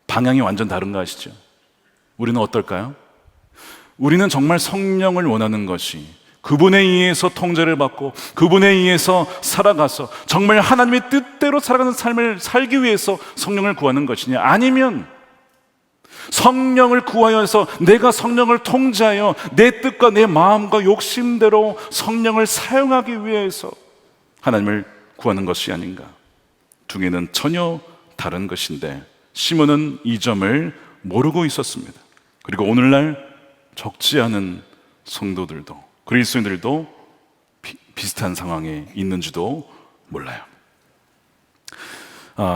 방향이 완전 다른 거 아시죠? 우리는 어떨까요? 우리는 정말 성령을 원하는 것이 그분에 의해서 통제를 받고 그분에 의해서 살아가서 정말 하나님의 뜻대로 살아가는 삶을 살기 위해서 성령을 구하는 것이냐, 아니면 성령을 구하여서 내가 성령을 통제하여 내 뜻과 내 마음과 욕심대로 성령을 사용하기 위해서 하나님을 구하는 것이 아닌가. 두 개는 전혀 다른 것인데 시몬은 이 점을 모르고 있었습니다. 그리고 오늘날 적지 않은 성도들도, 그리스도인들도 비슷한 상황에 있는지도 몰라요.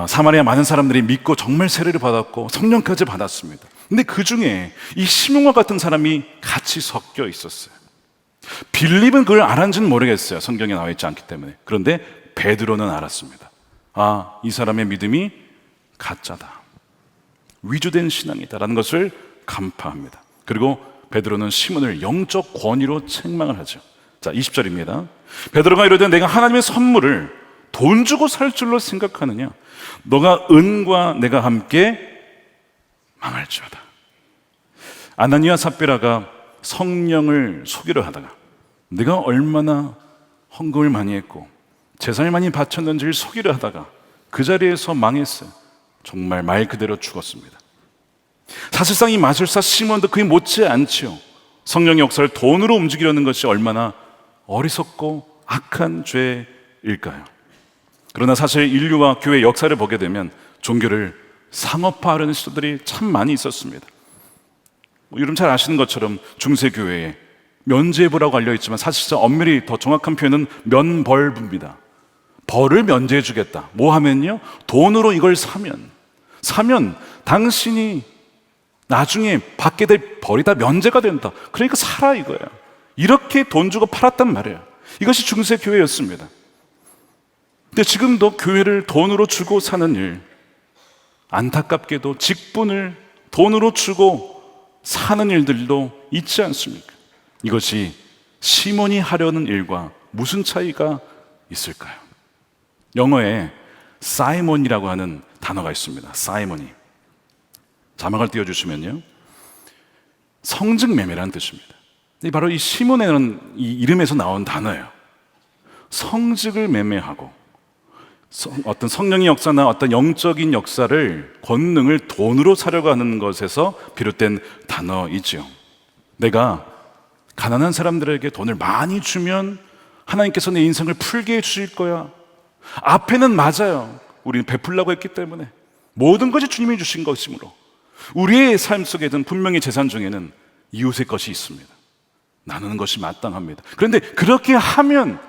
사마리아 많은 사람들이 믿고 정말 세례를 받았고 성령까지 받았습니다. 근데 그 중에 이 시몬과 같은 사람이 같이 섞여 있었어요. 빌립은 그걸 알았는지는 모르겠어요. 성경에 나와 있지 않기 때문에. 그런데 베드로는 알았습니다. 이 사람의 믿음이 가짜다, 위조된 신앙이다라는 것을 간파합니다. 그리고 베드로는 시몬을 영적 권위로 책망을 하죠. 자, 20절입니다. 베드로가 이르되 내가 하나님의 선물을 돈 주고 살 줄로 생각하느냐? 너가 은과 내가 함께 망할지어다. 아나니아 삽비라가 성령을 속이려 하다가 내가 얼마나 헌금을 많이 했고 제사를 많이 바쳤는지를 속이려 하다가 그 자리에서 망했어요. 정말 말 그대로 죽었습니다. 사실상 이 마술사 시몬도 그에 못지않지요. 성령의 역사를 돈으로 움직이려는 것이 얼마나 어리석고 악한 죄일까요? 그러나 사실 인류와 교회 역사를 보게 되면 종교를 상업화하려는 시도들이 참 많이 있었습니다. 여러분 잘 아시는 것처럼 중세교회에 면죄부라고 알려있지만 사실상 엄밀히 더 정확한 표현은 면벌부입니다. 벌을 면제해 주겠다. 뭐 하면요? 돈으로 이걸 사면 당신이 나중에 받게 될 벌이 다 면제가 된다. 그러니까 사라 이거예요. 이렇게 돈 주고 팔았단 말이에요. 이것이 중세 교회였습니다. 근데 지금도 교회를 돈으로 주고 사는 일, 안타깝게도 직분을 돈으로 주고 사는 일들도 있지 않습니까? 이것이 시몬이 하려는 일과 무슨 차이가 있을까요? 영어에 사이몬이라고 하는 단어가 있습니다. 사이몬이. 자막을 띄워주시면요, 성직 매매라는 뜻입니다. 바로 이 시몬이라는 이 이름에서 나온 단어예요. 성직을 매매하고 어떤 성령의 역사나 어떤 영적인 역사를, 권능을 돈으로 사려고 하는 것에서 비롯된 단어이지요. 내가 가난한 사람들에게 돈을 많이 주면 하나님께서 내 인생을 풀게 해주실 거야. 앞에는 맞아요. 우리는 베풀라고 했기 때문에 모든 것이 주님이 주신 것이므로 우리의 삶 속에는 분명히 재산 중에는 이웃의 것이 있습니다. 나누는 것이 마땅합니다. 그런데 그렇게 하면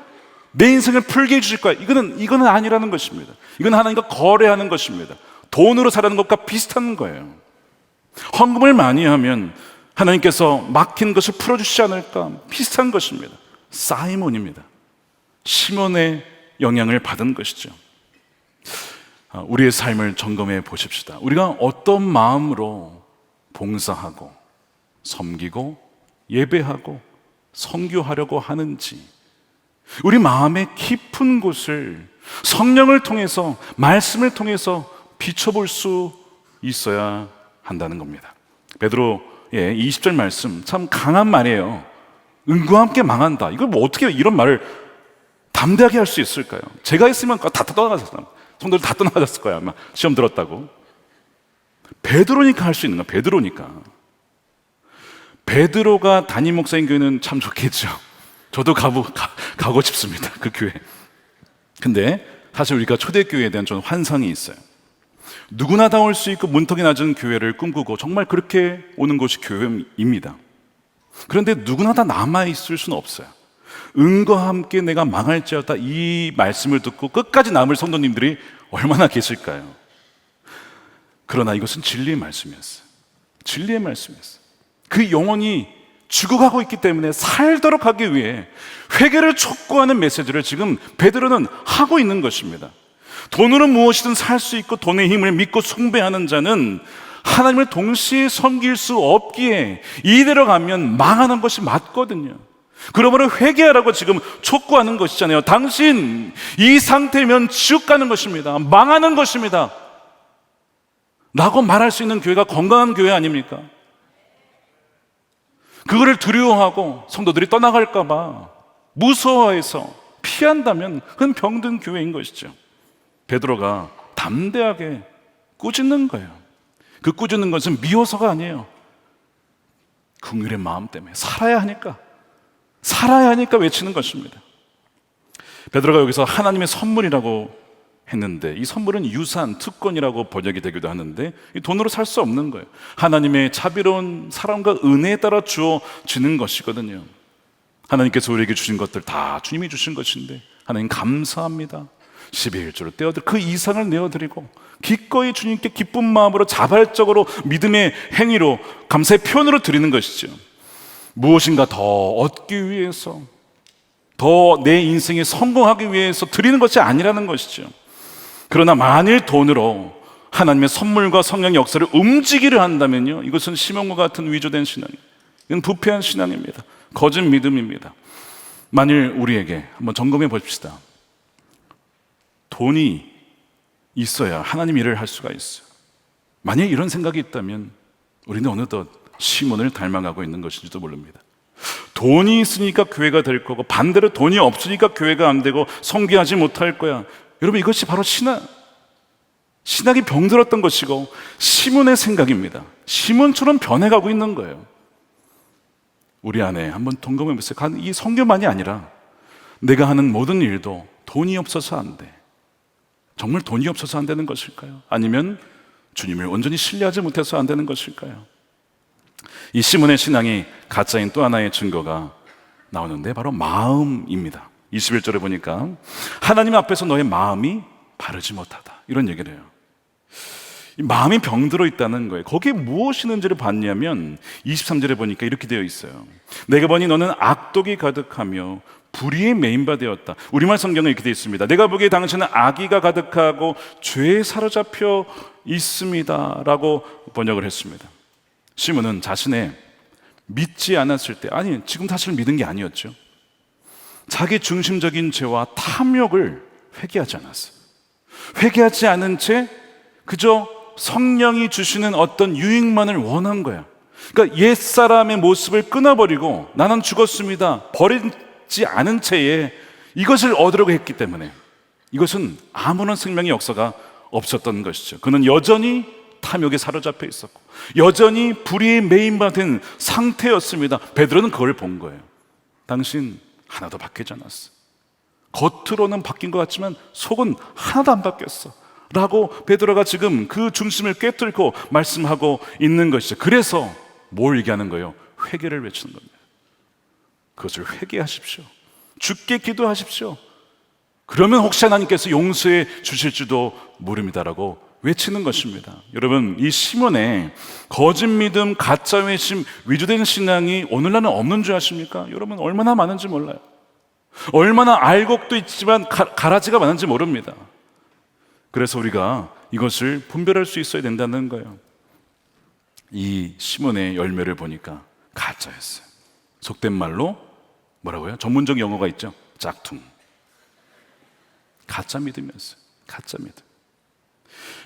내 인생을 풀게 해주실 거야. 이거는 아니라는 것입니다. 이건 하나님과 거래하는 것입니다. 돈으로 사라는 것과 비슷한 거예요. 헌금을 많이 하면 하나님께서 막힌 것을 풀어주시지 않을까, 비슷한 것입니다. 사이몬입니다. 시몬의 영향을 받은 것이죠. 우리의 삶을 점검해 보십시다. 우리가 어떤 마음으로 봉사하고 섬기고 예배하고 선교하려고 하는지, 우리 마음의 깊은 곳을 성령을 통해서, 말씀을 통해서 비춰볼 수 있어야 한다는 겁니다. 베드로의 20절 말씀 참 강한 말이에요. 은과 함께 망한다. 이걸 뭐 어떻게 이런 말을 담대하게 할 수 있을까요? 제가 했으면 다 떠나갔을, 성도들 다 떠나갔을 거야. 아마 시험 들었다고. 베드로니까 할 수 있는 거야. 베드로가 담임 목사인 교회는 참 좋겠죠. 저도 가고 싶습니다. 그 교회. 근데 사실 우리가 초대교회에 대한 좀 환상이 있어요. 누구나 다 올 수 있고 문턱이 낮은 교회를 꿈꾸고 정말 그렇게 오는 곳이 교회입니다. 그런데 누구나 다 남아있을 수는 없어요. 은과 함께 내가 망할지어다, 이 말씀을 듣고 끝까지 남을 성도님들이 얼마나 계실까요? 그러나 이것은 진리의 말씀이었어요. 진리의 말씀이었어요. 그 영혼이 죽어가고 있기 때문에 살도록 하기 위해 회개를 촉구하는 메시지를 지금 베드로는 하고 있는 것입니다. 돈으로 무엇이든 살 수 있고 돈의 힘을 믿고 숭배하는 자는 하나님을 동시에 섬길 수 없기에 이대로 가면 망하는 것이 맞거든요. 그러므로 회개하라고 지금 촉구하는 것이잖아요. 당신 이 상태면 지옥 가는 것입니다. 망하는 것입니다 라고 말할 수 있는 교회가 건강한 교회 아닙니까? 그거를 두려워하고 성도들이 떠나갈까 봐 무서워해서 피한다면 그건 병든 교회인 것이죠. 베드로가 담대하게 꾸짖는 거예요. 그 꾸짖는 것은 미워서가 아니에요. 긍휼의 마음 때문에 살아야 하니까 외치는 것입니다. 베드로가 여기서 하나님의 선물이라고 했는데, 이 선물은 유산, 특권이라고 번역이 되기도 하는데 돈으로 살 수 없는 거예요. 하나님의 자비로운 사랑과 은혜에 따라 주어지는 것이거든요. 하나님께서 우리에게 주신 것들 다 주님이 주신 것인데 하나님 감사합니다. 11조를 떼어드리고 그 이상을 내어드리고 기꺼이 주님께 기쁜 마음으로 자발적으로 믿음의 행위로 감사의 표현으로 드리는 것이죠. 무엇인가 더 얻기 위해서, 더 내 인생에 성공하기 위해서 드리는 것이 아니라는 것이죠. 그러나 만일 돈으로 하나님의 선물과 성령의 역사를 움직이려 한다면요, 이것은 시몬과 같은 위조된 신앙이에요. 이건 부패한 신앙입니다. 거짓 믿음입니다. 만일 우리에게 한번 점검해 봅시다. 돈이 있어야 하나님 일을 할 수가 있어요. 만약 이런 생각이 있다면 우리는 어느덧 시몬을 닮아가고 있는 것인지도 모릅니다. 돈이 있으니까 교회가 될 거고 반대로 돈이 없으니까 교회가 안 되고 성교하지 못할 거야. 여러분, 이것이 바로 신학이 병들었던 것이고 시몬의 생각입니다. 시몬처럼 변해가고 있는 거예요. 우리 안에 한번 점검해 보세요. 이 성교만이 아니라 내가 하는 모든 일도 돈이 없어서 안 돼. 정말 돈이 없어서 안 되는 것일까요? 아니면 주님을 온전히 신뢰하지 못해서 안 되는 것일까요? 이 시몬의 신앙이 가짜인 또 하나의 증거가 나오는데 바로 마음입니다. 21절에 보니까 하나님 앞에서 너의 마음이 바르지 못하다, 이런 얘기를 해요. 이 마음이 병들어 있다는 거예요. 거기에 무엇이 있는지를 봤냐면 23절에 보니까 이렇게 되어 있어요. 내가 보니 너는 악독이 가득하며 불의의 메인바 되었다. 우리말 성경에 이렇게 되어 있습니다. 내가 보기에 당신은 악의가 가득하고 죄에 사로잡혀 있습니다 라고 번역을 했습니다. 시몬은 자신의 믿지 않았을 때, 아니 지금 사실 믿은 게 아니었죠. 자기 중심적인 죄와 탐욕을 회개하지 않았어요. 회개하지 않은 채 그저 성령이 주시는 어떤 유익만을 원한 거야. 그러니까 옛사람의 모습을 끊어버리고 나는 죽었습니다 버리지 않은 채에 이것을 얻으려고 했기 때문에 이것은 아무런 생명의 역사가 없었던 것이죠. 그는 여전히 탐욕에 사로잡혀 있었고 여전히 불의의 메인바된 상태였습니다. 베드로는 그걸 본 거예요. 당신 하나도 바뀌지 않았어. 겉으로는 바뀐 것 같지만 속은 하나도 안 바뀌었어 라고 베드로가 지금 그 중심을 꿰뚫고 말씀하고 있는 것이죠. 그래서 뭘 얘기하는 거예요? 회개를 외치는 겁니다. 그것을 회개하십시오. 주께 기도하십시오. 그러면 혹시 하나님께서 용서해 주실지도 모릅니다라고 외치는 것입니다. 여러분, 이 시몬의 거짓 믿음, 가짜 회심, 위조된 신앙이 오늘날은 없는 줄 아십니까? 여러분 얼마나 많은지 몰라요. 얼마나 알고도 있지만 가라지가 많은지 모릅니다. 그래서 우리가 이것을 분별할 수 있어야 된다는 거예요. 이 시몬의 열매를 보니까 가짜였어요. 속된 말로 뭐라고요? 전문적 용어가 있죠. 짝퉁. 가짜 믿음이었어요. 가짜 믿음.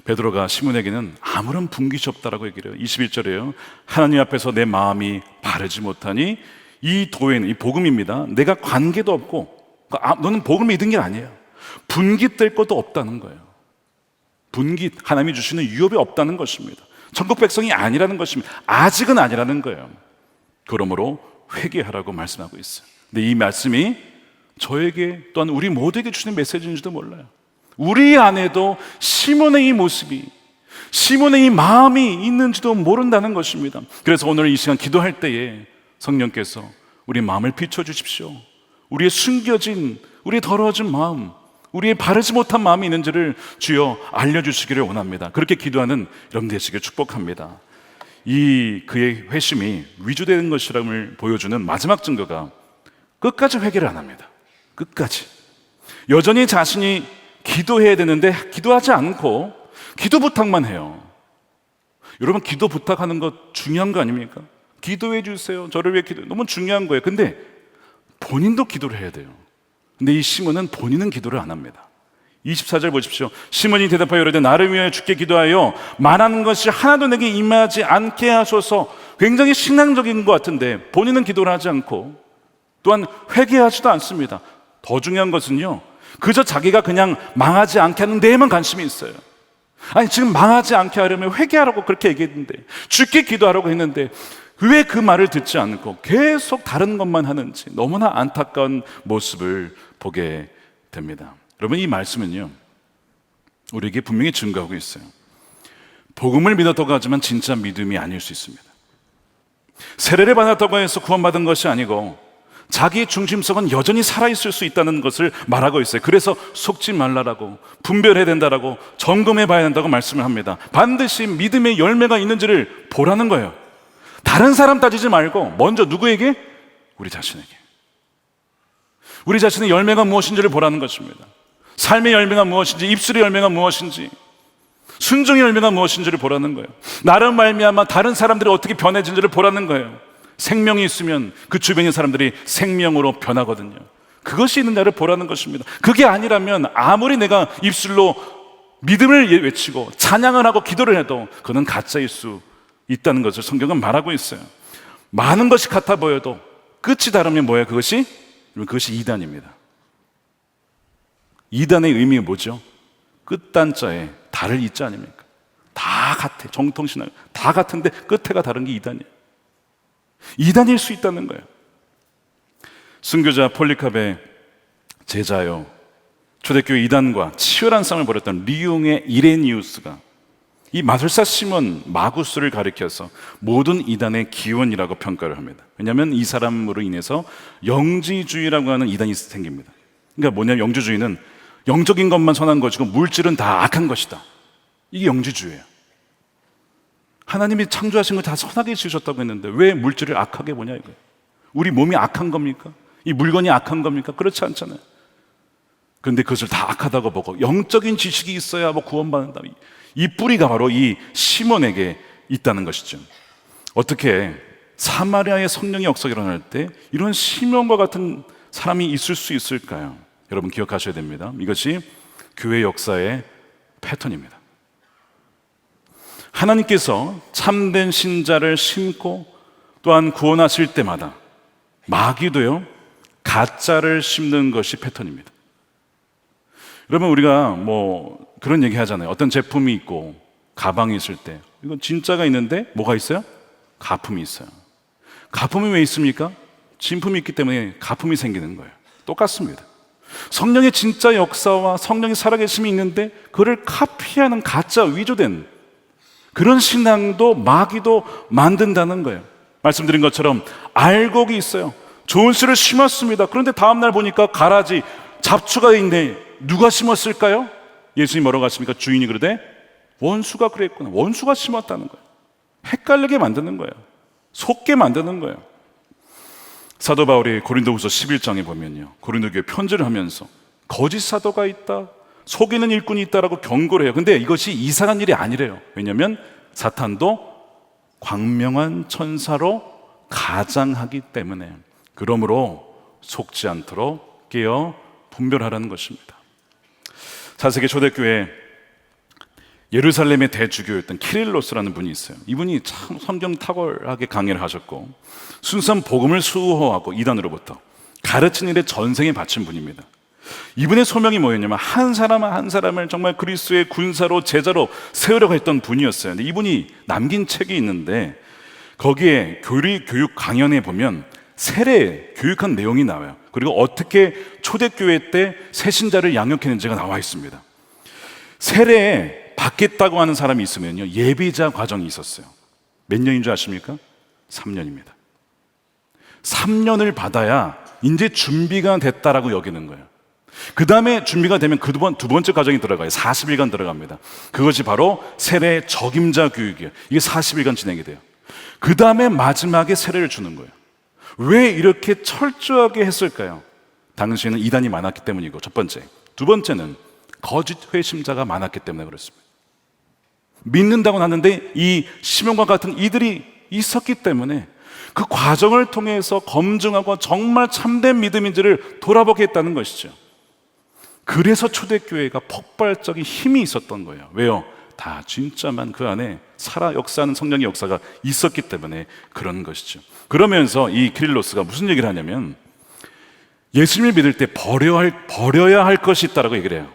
베드로가 시몬에게는 아무런 분깃이 없다라고 얘기를 해요. 21절에요. 하나님 앞에서 내 마음이 바르지 못하니 이 도에는, 이 복음입니다. 내가 관계도 없고, 너는 복음을 믿은 게 아니에요. 분깃될 것도 없다는 거예요. 분깃, 하나님이 주시는 유업이 없다는 것입니다. 천국 백성이 아니라는 것입니다. 아직은 아니라는 거예요. 그러므로 회개하라고 말씀하고 있어요. 근데 이 말씀이 저에게 또한 우리 모두에게 주시는 메시지인지도 몰라요. 우리 안에도 시몬의 이 모습이, 시몬의 이 마음이 있는지도 모른다는 것입니다. 그래서 오늘 이 시간 기도할 때에 성령께서 우리 마음을 비춰주십시오. 우리의 숨겨진, 우리의 더러워진 마음, 우리의 바르지 못한 마음이 있는지를 주여 알려주시기를 원합니다. 그렇게 기도하는 여러분 되시길 축복합니다. 이 그의 회심이 위조되는 것이라을 보여주는 마지막 증거가 끝까지 회개를 안 합니다. 끝까지 여전히 자신이 기도해야 되는데 기도하지 않고 기도 부탁만 해요. 여러분 기도 부탁하는 것 중요한 거 아닙니까? 기도해 주세요. 저를 위해 기도해. 너무 중요한 거예요. 근데 본인도 기도를 해야 돼요. 근데 이 시몬은 본인은 기도를 안 합니다. 24절 보십시오. 시몬이 대답하여 이르되 나를 위하여 주께 기도하여 말하는 것이 하나도 내게 임하지 않게 하소서. 굉장히 신앙적인 것 같은데 본인은 기도를 하지 않고 또한 회개하지도 않습니다. 더 중요한 것은요, 그저 자기가 그냥 망하지 않게 하는 데에만 관심이 있어요. 아니 지금 망하지 않게 하려면 회개하라고 그렇게 얘기했는데, 주께 기도하라고 했는데 왜 그 말을 듣지 않고 계속 다른 것만 하는지 너무나 안타까운 모습을 보게 됩니다. 여러분 이 말씀은요 우리에게 분명히 증거하고 있어요. 복음을 믿었다고 하지만 진짜 믿음이 아닐 수 있습니다. 세례를 받았다고 해서 구원받은 것이 아니고 자기의 중심성은 여전히 살아있을 수 있다는 것을 말하고 있어요. 그래서 속지 말라라고, 분별해야 된다라고, 점검해 봐야 된다고 말씀을 합니다. 반드시 믿음의 열매가 있는지를 보라는 거예요. 다른 사람 따지지 말고 먼저 누구에게? 우리 자신에게. 우리 자신의 열매가 무엇인지를 보라는 것입니다. 삶의 열매가 무엇인지, 입술의 열매가 무엇인지, 순종의 열매가 무엇인지를 보라는 거예요. 나를 말미암아 다른 사람들이 어떻게 변해진지를 보라는 거예요. 생명이 있으면 그 주변의 사람들이 생명으로 변하거든요. 그것이 있느냐를 보라는 것입니다. 그게 아니라면 아무리 내가 입술로 믿음을 외치고 찬양을 하고 기도를 해도 그는 가짜일 수 있다는 것을 성경은 말하고 있어요. 많은 것이 같아 보여도 끝이 다르면 뭐예요? 그것이 이단입니다. 이단의 의미가 뭐죠? 끝단자에 달을 이자 아닙니까? 다 같아. 정통신앙 다 같은데 끝에가 다른 게 이단이에요. 이단일 수 있다는 거예요. 순교자 폴리캅의 제자요, 초대교회 이단과 치열한 싸움을 벌였던 리옹의 이레니우스가 이 마술사 시몬 마구스를 가리켜서 모든 이단의 기원이라고 평가를 합니다. 왜냐하면 이 사람으로 인해서 영지주의라고 하는 이단이 생깁니다. 그러니까 뭐냐면 영지주의는 영적인 것만 선한 것이고 물질은 다 악한 것이다. 이게 영지주의예요. 하나님이 창조하신 걸 다 선하게 지으셨다고 했는데 왜 물질을 악하게 보냐 이거예요. 우리 몸이 악한 겁니까? 이 물건이 악한 겁니까? 그렇지 않잖아요. 그런데 그것을 다 악하다고 보고 영적인 지식이 있어야 뭐 구원받는다. 이 뿌리가 바로 이 시몬에게 있다는 것이죠. 어떻게 사마리아의 성령의 역사가 일어날 때 이런 시몬과 같은 사람이 있을 수 있을까요? 여러분 기억하셔야 됩니다. 이것이 교회 역사의 패턴입니다. 하나님께서 참된 신자를 심고 또한 구원하실 때마다 마귀도요 가짜를 심는 것이 패턴입니다. 여러분 우리가 뭐 그런 얘기 하잖아요. 어떤 제품이 있고 가방이 있을 때 이건 진짜가 있는데 뭐가 있어요? 가품이 있어요. 가품이 왜 있습니까? 진품이 있기 때문에 가품이 생기는 거예요. 똑같습니다. 성령의 진짜 역사와 성령의 살아계심이 있는데 그를 카피하는 가짜 위조된 그런 신앙도 마귀도 만든다는 거예요. 말씀드린 것처럼 알곡이 있어요. 좋은 씨를 심었습니다. 그런데 다음날 보니까 가라지 잡초가 있네. 누가 심었을까요? 예수님이 뭐라고 하십니까? 주인이 그러되 원수가 그랬구나. 원수가 심었다는 거예요. 헷갈리게 만드는 거예요. 속게 만드는 거예요. 사도 바울이 고린도후서 11장에 보면요, 고린도 교회 편지를 하면서 거짓 사도가 있다, 속이는 일꾼이 있다라고 경고를 해요. 근데 이것이 이상한 일이 아니래요. 왜냐하면 사탄도 광명한 천사로 가장하기 때문에. 그러므로 속지 않도록 깨어 분별하라는 것입니다. 4세기 초대교회 예루살렘의 대주교였던 키릴로스라는 분이 있어요. 이분이 참 성경 탁월하게 강의를 하셨고 순수한 복음을 수호하고 이단으로부터 가르치는 일에 전생에 바친 분입니다. 이분의 소명이 뭐였냐면 한 사람 한 사람을 정말 그리스도의 군사로 제자로 세우려고 했던 분이었어요. 근데 이분이 남긴 책이 있는데 거기에 교육 강연에 보면 세례 교육한 내용이 나와요. 그리고 어떻게 초대교회 때 새신자를 양육했는지가 나와 있습니다. 세례에 받겠다고 하는 사람이 있으면요 예비자 과정이 있었어요. 몇 년인 줄 아십니까? 3년입니다. 3년을 받아야 이제 준비가 됐다라고 여기는 거예요. 그 다음에 준비가 되면 두 번째 과정이 들어가요. 40일간 들어갑니다. 그것이 바로 세례 적임자 교육이에요. 이게 40일간 진행이 돼요. 그 다음에 마지막에 세례를 주는 거예요. 왜 이렇게 철저하게 했을까요? 당시에는 이단이 많았기 때문이고 첫 번째. 두 번째는 거짓 회심자가 많았기 때문에 그렇습니다. 믿는다고 하는데 이 시몬과 같은 이들이 있었기 때문에 그 과정을 통해서 검증하고 정말 참된 믿음인지를 돌아보게 했다는 것이죠. 그래서 초대교회가 폭발적인 힘이 있었던 거예요. 왜요? 다 진짜만 그 안에 역사하는 성령의 역사가 있었기 때문에 그런 것이죠. 그러면서 이 키릴로스가 무슨 얘기를 하냐면 예수님을 믿을 때 버려야 할 것이 있다라고 얘기를 해요.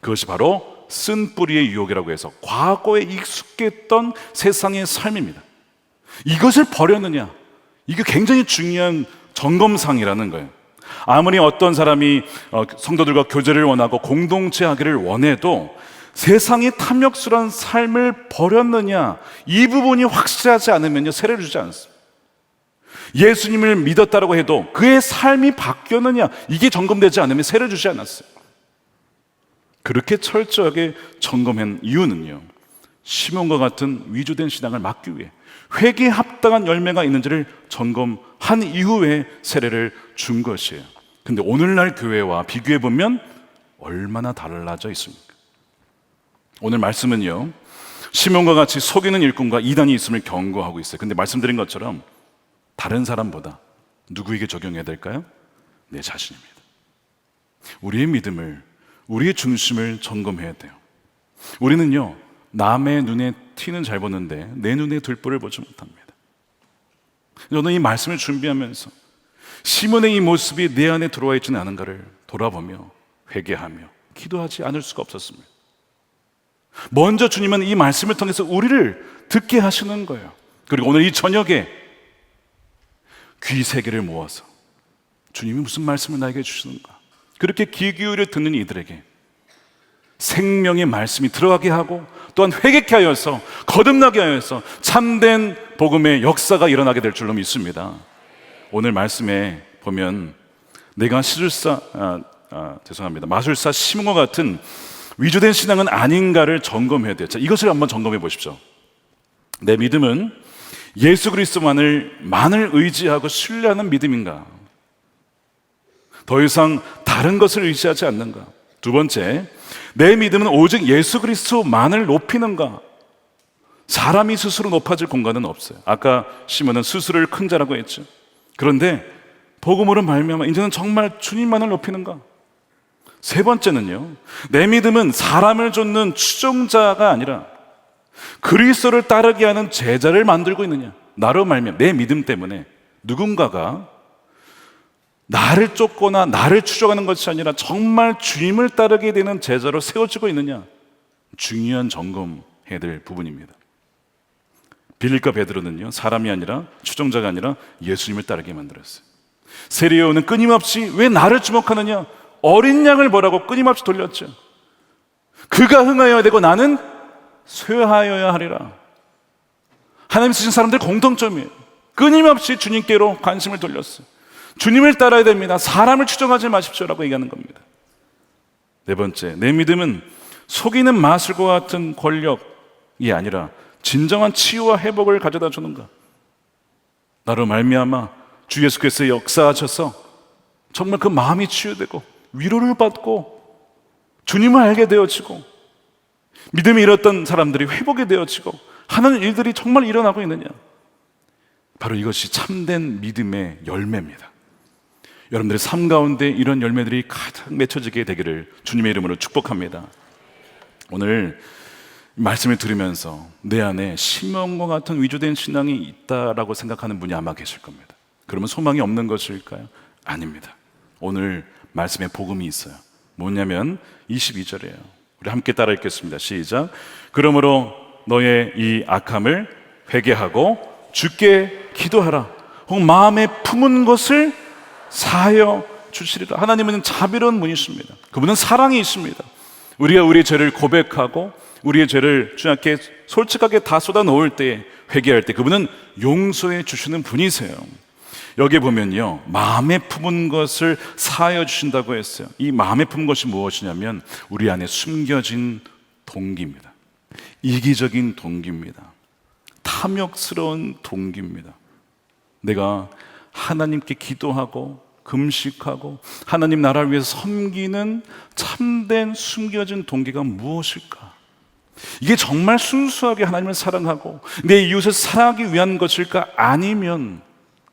그것이 바로 쓴 뿌리의 유혹이라고 해서 과거에 익숙했던 세상의 삶입니다. 이것을 버렸느냐? 이게 굉장히 중요한 점검상이라는 거예요. 아무리 어떤 사람이 성도들과 교제를 원하고 공동체 하기를 원해도 세상의 탐욕스러운 삶을 버렸느냐, 이 부분이 확실하지 않으면요 세례를 주지 않습니다. 예수님을 믿었다고 해도 그의 삶이 바뀌었느냐, 이게 점검되지 않으면 세례를 주지 않았어요. 그렇게 철저하게 점검한 이유는요, 시몬과 같은 위조된 신앙을 막기 위해 회개에 합당한 열매가 있는지를 점검한 이후에 세례를 준 것이에요. 근데 오늘날 교회와 비교해 보면 얼마나 달라져 있습니까? 오늘 말씀은요, 시몬과 같이 속이는 일꾼과 이단이 있음을 경고하고 있어요. 근데 말씀드린 것처럼 다른 사람보다 누구에게 적용해야 될까요? 내 자신입니다. 우리의 믿음을, 우리의 중심을 점검해야 돼요. 우리는요, 남의 눈에 티는 잘 보는데 내 눈에 들보를 보지 못합니다. 저는 이 말씀을 준비하면서 시몬의 이 모습이 내 안에 들어와 있지는 않은가를 돌아보며 회개하며 기도하지 않을 수가 없었습니다. 먼저 주님은 이 말씀을 통해서 우리를 듣게 하시는 거예요. 그리고 오늘 이 저녁에 귀 세 개를 모아서 주님이 무슨 말씀을 나에게 주시는가, 그렇게 귀 기울여 듣는 이들에게 생명의 말씀이 들어가게 하고 또한 회개케 하여서 거듭나게 하여서 참된 복음의 역사가 일어나게 될 줄로 믿습니다. 오늘 말씀에 보면 내가 마술사 시몬과 같은 위조된 신앙은 아닌가를 점검해야 돼요. 자, 이것을 한번 점검해 보십시오. 내 믿음은 예수 그리스도만을 의지하고 신뢰하는 믿음인가? 더 이상 다른 것을 의지하지 않는가? 두 번째, 내 믿음은 오직 예수 그리스도만을 높이는가? 사람이 스스로 높아질 공간은 없어요. 아까 시몬은 스스로를 큰 자라고 했죠. 그런데 복음으로 말미암아 이제는 정말 주님만을 높이는가? 세 번째는요, 내 믿음은 사람을 좇는 추종자가 아니라 그리스도를 따르게 하는 제자를 만들고 있느냐? 나로 말미암아 내 믿음 때문에 누군가가 나를 쫓거나 나를 추종하는 것이 아니라 정말 주님을 따르게 되는 제자로 세워지고 있느냐? 중요한 점검해야 될 부분입니다. 빌립과 베드로는요, 사람이 아니라 추종자가 아니라 예수님을 따르게 만들었어요. 세리요는 끊임없이 왜 나를 주목하느냐? 어린 양을 보라고 끊임없이 돌렸죠. 그가 흥하여야 되고 나는 쇠하여야 하리라. 하나님 쓰신 사람들 공통점이에요. 끊임없이 주님께로 관심을 돌렸어요. 주님을 따라야 됩니다. 사람을 추종하지 마십시오라고 얘기하는 겁니다. 네 번째, 내 믿음은 속이는 마술과 같은 권력이 아니라 진정한 치유와 회복을 가져다 주는가? 나로 말미암아 주 예수께서 역사하셔서 정말 그 마음이 치유되고 위로를 받고 주님을 알게 되어지고 믿음이 잃었던 사람들이 회복이 되어지고 하는 일들이 정말 일어나고 있느냐? 바로 이것이 참된 믿음의 열매입니다. 여러분들의 삶 가운데 이런 열매들이 가득 맺혀지게 되기를 주님의 이름으로 축복합니다. 오늘 말씀을 들으면서 내 안에 시몬과 같은 위조된 신앙이 있다라고 생각하는 분이 아마 계실 겁니다. 그러면 소망이 없는 것일까요? 아닙니다. 오늘 말씀에 복음이 있어요. 뭐냐면 22절이에요. 우리 함께 따라 읽겠습니다. 시작. 그러므로 너의 이 악함을 회개하고 주께 기도하라. 혹 마음에 품은 것을 사하여 주시리라. 하나님은 자비로운 분이십니다. 그분은 사랑이 있습니다. 우리가 우리의 죄를 고백하고 우리의 죄를 주님 앞에 솔직하게 다 쏟아 놓을 때, 회개할 때 그분은 용서해 주시는 분이세요. 여기 보면요, 마음에 품은 것을 사하여 주신다고 했어요. 이 마음에 품은 것이 무엇이냐면 우리 안에 숨겨진 동기입니다. 이기적인 동기입니다. 탐욕스러운 동기입니다. 내가 하나님께 기도하고 금식하고 하나님 나라를 위해서 섬기는 참된 숨겨진 동기가 무엇일까? 이게 정말 순수하게 하나님을 사랑하고 내 이웃을 사랑하기 위한 것일까? 아니면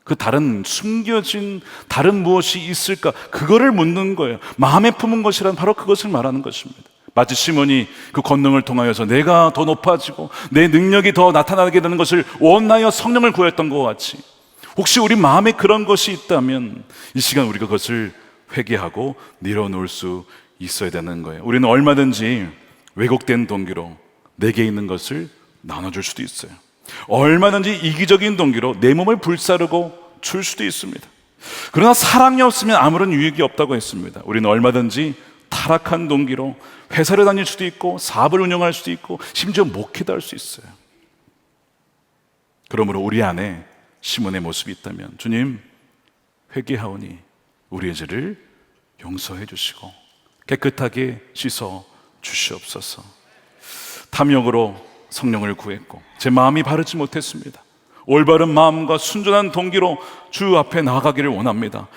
그 다른 숨겨진 다른 무엇이 있을까? 그거를 묻는 거예요. 마음에 품은 것이란 바로 그것을 말하는 것입니다. 마치 시몬이 그 권능을 통하여서 내가 더 높아지고 내 능력이 더 나타나게 되는 것을 원하여 성령을 구했던 것 같이, 혹시 우리 마음에 그런 것이 있다면 이 시간 우리가 그것을 회개하고 내려놓을 수 있어야 되는 거예요. 우리는 얼마든지 왜곡된 동기로 내게 있는 것을 나눠줄 수도 있어요. 얼마든지 이기적인 동기로 내 몸을 불사르고 줄 수도 있습니다. 그러나 사랑이 없으면 아무런 유익이 없다고 했습니다. 우리는 얼마든지 타락한 동기로 회사를 다닐 수도 있고 사업을 운영할 수도 있고 심지어 목회도 할 수 있어요. 그러므로 우리 안에 시몬의 모습이 있다면 주님, 회개하오니 우리의 죄를 용서해 주시고 깨끗하게 씻어 주시옵소서. 탐욕으로 성령을 구했고 제 마음이 바르지 못했습니다. 올바른 마음과 순전한 동기로 주 앞에 나아가기를 원합니다.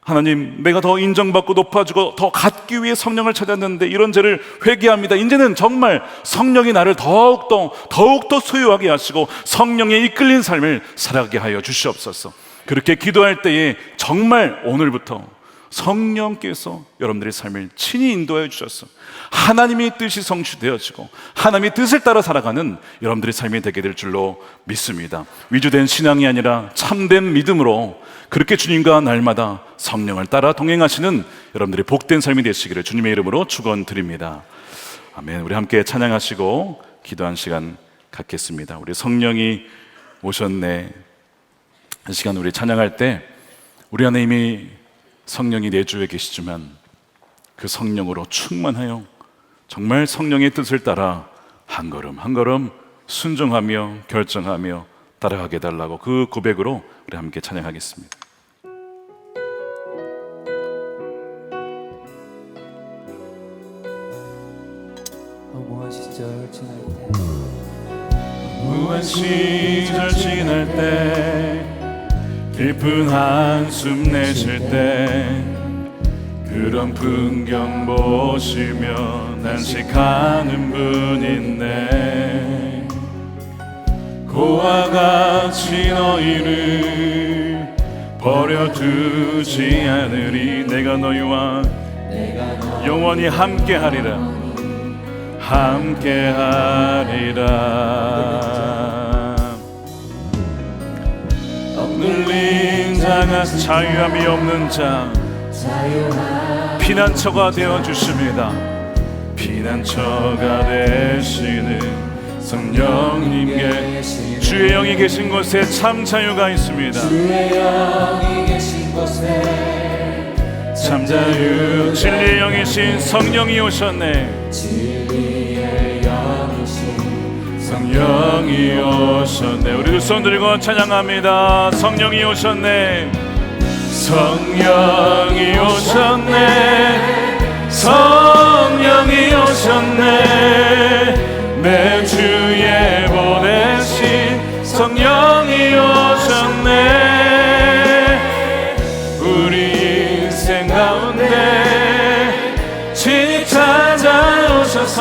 하나님, 내가 더 인정받고 높아지고 더 갖기 위해 성령을 찾았는데 이런 죄를 회개합니다. 이제는 정말 성령이 나를 더욱더 소유하게 하시고 성령에 이끌린 삶을 살아가게 하여 주시옵소서. 그렇게 기도할 때에 정말 오늘부터 성령께서 여러분들의 삶을 친히 인도하여 주셔서 하나님의 뜻이 성취되어지고 하나님의 뜻을 따라 살아가는 여러분들의 삶이 되게 될 줄로 믿습니다. 위조된 신앙이 아니라 참된 믿음으로 그렇게 주님과 날마다 성령을 따라 동행하시는 여러분들의 복된 삶이 되시기를 주님의 이름으로 축원드립니다. 아멘. 우리 함께 찬양하시고 기도한 시간 갖겠습니다. 우리 성령이 오셨네. 이 시간 우리 찬양할 때 우리 안에 이미 성령이 내주에 계시지만 그 성령으로 충만하여 정말 성령의 뜻을 따라 한 걸음 한 걸음 순종하며 결정하며 따라가게 달라고 그 고백으로 우리 함께 찬양하겠습니다. 무한 시절 지날 때 무한 시절 지날 때 깊은 한숨 내쉴 때 그런 풍경 보시며 난식하는 분 있네. 고와 같이 너희를 버려두지 않으리. 내가 너희와 영원히 함께하리라. 함께하리라. 억눌린 자가 자유함이 없는 자 피난처가 되어주십니다. 피난처가 되시는 성령님께 주의 영이 계신 곳에 참 자유가 있습니다. 주의 영이 계신 곳에 참 자유. 진리의 영이신 성령이 오셨네. 진리의 영이신 성령이 오셨네. 우리 두 손 들고 찬양합니다. 성령이 오셨네. 성령이 오셨네. 성령이 오셨네. 내 주에 보내신 성령이 오셨네. 우리 인생 가운데 친히 찾아오셔서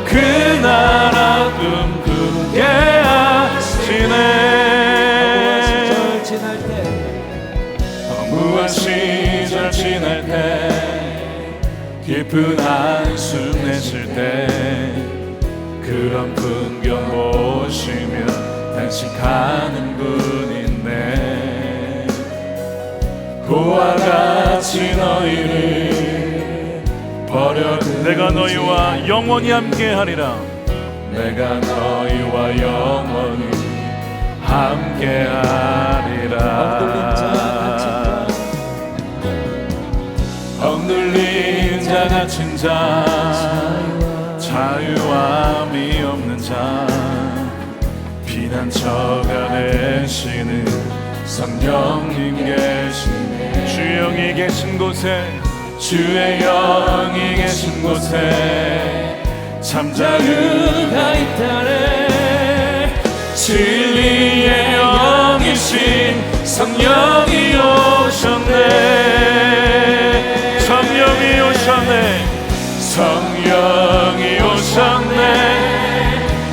그 나라 꿈꾸게 하시네. 지날 때 무한 시절 지날 때 깊은 한숨 내쉴 때 그런 풍경 보시며 단식하는 분 있네. 고와 같이 너희를 버려 내가 너희와 영원히 함께하리라. 내가 너희와 영원히 함께하리라. 억눌린 자 갇힌 자 자유함이 없는 자 피난처가 되시는 성령님 계시네. 주의 영이 계신 곳에 주의 영이 계신 곳에 참 자유가 있다네. 진리의 영이신 성령이 오셨네. 성령이 오셨네. 성령이 오셨네.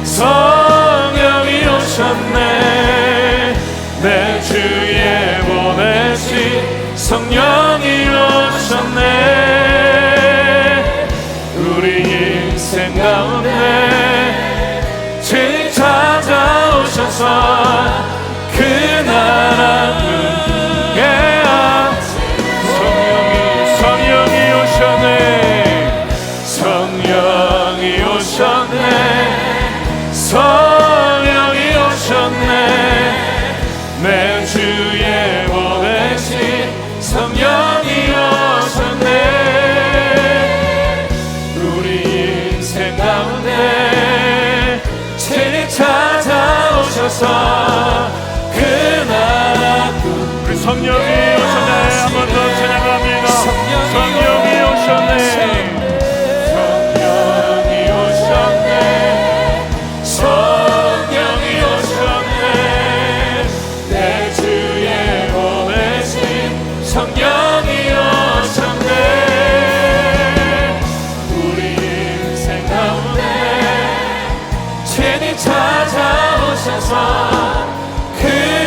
성령이 오셨네. 내 주에 보내신 성령이 오셨네. 우리 인생 가운데 친히 찾아오셔서 그 나라 꿈꾸게 성령이 오셨네. 성령이 오셨네. 성령이 오셨네. 내 주에 보내신 성령이 오셨네. 우리 인생 가운데 친히 찾아오셔서 그 나라 우리 성령이 오셨네. 한 번 더 찬양합니다. 성령이 오셨네. 성령이 오셨네. 성령이 오셨네. 내 주에 보내신 성령이 오셨네. 우리 인생 가운데 친히 찾아오셔서 그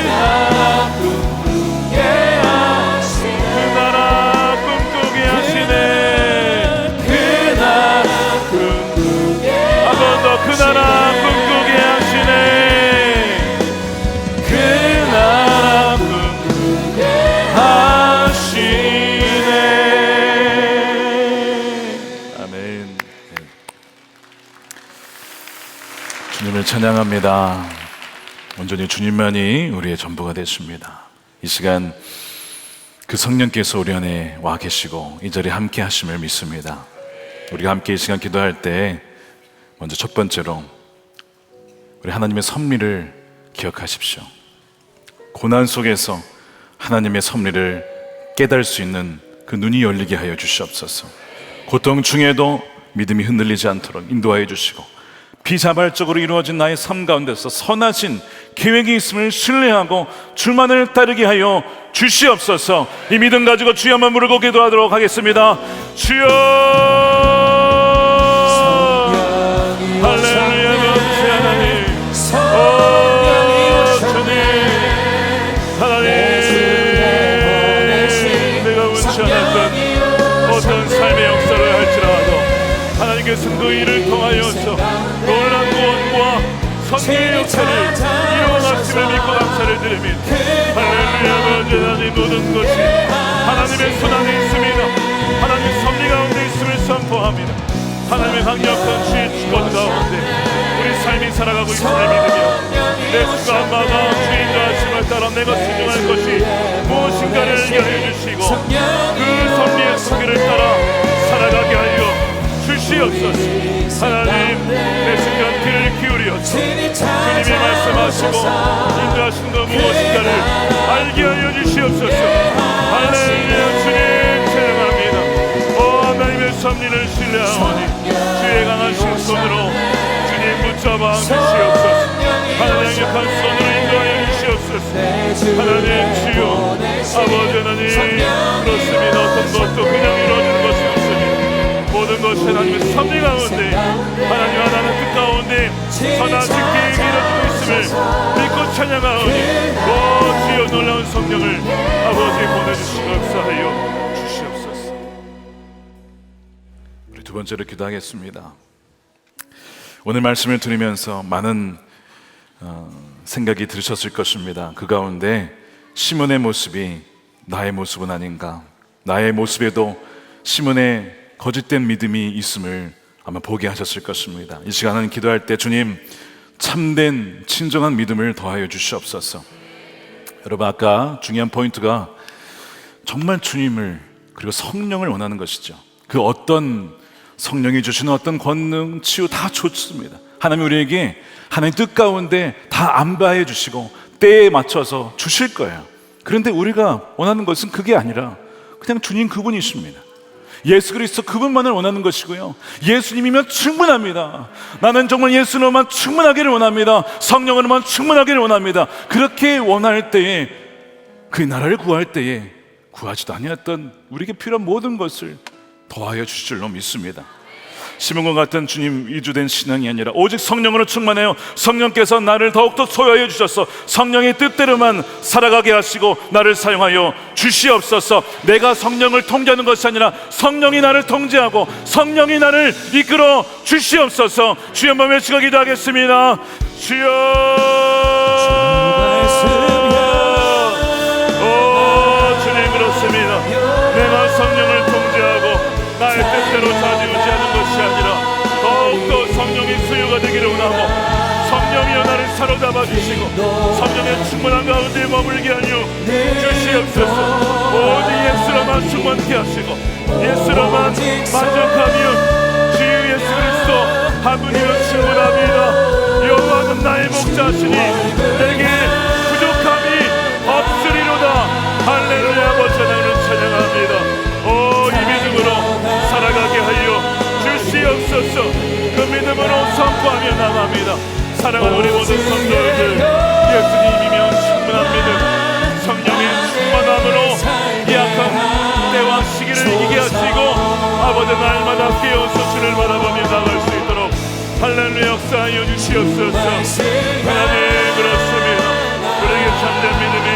나라 꿈꾸게 하시네. 그 나라 꿈꾸게 하시네. 그 나라 꿈꾸게 한 번 더 그 나라 꿈꾸게 하시네. 그 나라 꿈꾸게 하시네. 아멘. 주님을 찬양합니다. 온전히 주님만이 우리의 전부가 되십니다. 이 시간 그 성령께서 우리 안에 와 계시고 이 자리에 함께 하심을 믿습니다. 우리가 함께 이 시간 기도할 때 먼저 첫 번째로 우리 하나님의 섭리를 기억하십시오. 고난 속에서 하나님의 섭리를 깨달을 수 있는 그 눈이 열리게 하여 주시옵소서. 고통 중에도 믿음이 흔들리지 않도록 인도하여 주시고 비자발적으로 이루어진 나의 삶 가운데서 선하신 계획이 있음을 신뢰하고 주만을 따르게 하여 주시옵소서. 이 믿음 가지고 주여 한번 부르고 기도하도록 하겠습니다. 주여, 할렐루야. 감사 하나님, 주님, 하나님, 내가 원치 않았던 어떤 삶의 역사를 할지라도 하나님께서 그 일을 통하여서 놀라운 구원과 선교의 역사를 이루어가심을 믿고 감사를 드립니다. 할렐루야. 하나님, 모든 것이 하나님의 손 안에 있습니다. 하나님 섭리 가운데 있음을 선포합니다. 하나님의 강력한 주의 주권 가운데 우리 삶이 살아가고 있음을 믿으며 내 습관마다 주의 인도하심을 따라 내가 순종할 것이 무엇인가를 알게 하여 주시고 그 섭리의 소개를 따라 살아가게 하여 주시옵소서. 하나님, 내 순간 귀를 기울여서 주님이 말씀하시고 인도하신 것 무엇인가를 알게 하여 주시옵소서. 할렐루야. 주님 찬양합니다. 하나님의 섭리를 신뢰하오니 주의 강하신 손으로 주님 붙잡아 주시옵소서. 하나님 약한 손으로 인도하여 주시옵소서. 하나님 주여, 아버지 하나님, 그렇습니다. 어떤 것도 그냥 이루어지는 것이 없습니다. 모든 것이 하나님의 섭리 가운데 하나님 하나님 뜻 가운데 선하신 계획이 이루어지고 있음을 믿고 찬양하오니 주여 놀라운 성령을 아버지 보내주시고 역사하여 주시옵소서. 우리 두 번째로 기도하겠습니다. 오늘 말씀을 들으면서 많은 생각이 들으셨을 것입니다. 그 가운데 시몬의 모습이 나의 모습은 아닌가, 나의 모습에도 시몬의 거짓된 믿음이 있음을 아마 보게 하셨을 것입니다. 이 시간은 기도할 때 주님, 참된 진정한 믿음을 더하여 주시옵소서. 여러분, 아까 중요한 포인트가 정말 주님을 그리고 성령을 원하는 것이죠. 그 어떤 성령이 주시는 어떤 권능, 치유 다 좋습니다. 하나님 우리에게 하나님 뜻 가운데 다 안배해 주시고 때에 맞춰서 주실 거예요. 그런데 우리가 원하는 것은 그게 아니라 그냥 주님 그분이십니다. 예수 그리스도 그분만을 원하는 것이고요, 예수님이면 충분합니다. 나는 정말 예수님만 충분하기를 원합니다. 성령으로만 충분하기를 원합니다. 그렇게 원할 때에, 그 나라를 구할 때에 구하지도 아니었던 우리에게 필요한 모든 것을 더하여 주실 줄로 믿습니다. 시몬과 같은 주님 위주된 신앙이 아니라 오직 성령으로 충만해요. 성령께서 나를 더욱더 소유하여 주셔서 성령의 뜻대로만 살아가게 하시고 나를 사용하여 주시옵소서. 내가 성령을 통제하는 것이 아니라 성령이 나를 통제하고 성령이 나를 이끌어 주시옵소서. 주여 한번 외치고 기도하겠습니다. 주여, 주님 그렇습니다. 내가 성령을 통제하고 나의 뜻대로 좌지우지 하는 것이 아니라 더욱더 성령이 수요가 되기를 원하고 성령이여 나를 사로잡아 주시고 성령의 충만한 가운데 머물게 하여 주시옵소서. 오직 예수로만 충만케 하시고 예수로만 만족하며 주 예수 그리스도 한 분이면 충분합니다. 여호와는 나의 목자시니 내게 부족함이 없으리로다. 할렐루야. 아버지 하나님을 찬양합니다. 이 믿음으로 살아가게 하여 주시옵소서. 그 믿음으로 선포하며 나갑니다. 사랑하는 우리 모든 성도들, 예수님이면 충분한 믿음, 성령의 충만함으로 약한 때와 시기를 이기게 하시고 아버지 날마다 깨어서 주를 바라보며 나갈 수 있도록 할렐루야 역사하여 주시옵소서. 하나님 그렇습니다. 우리에게 참된 믿음이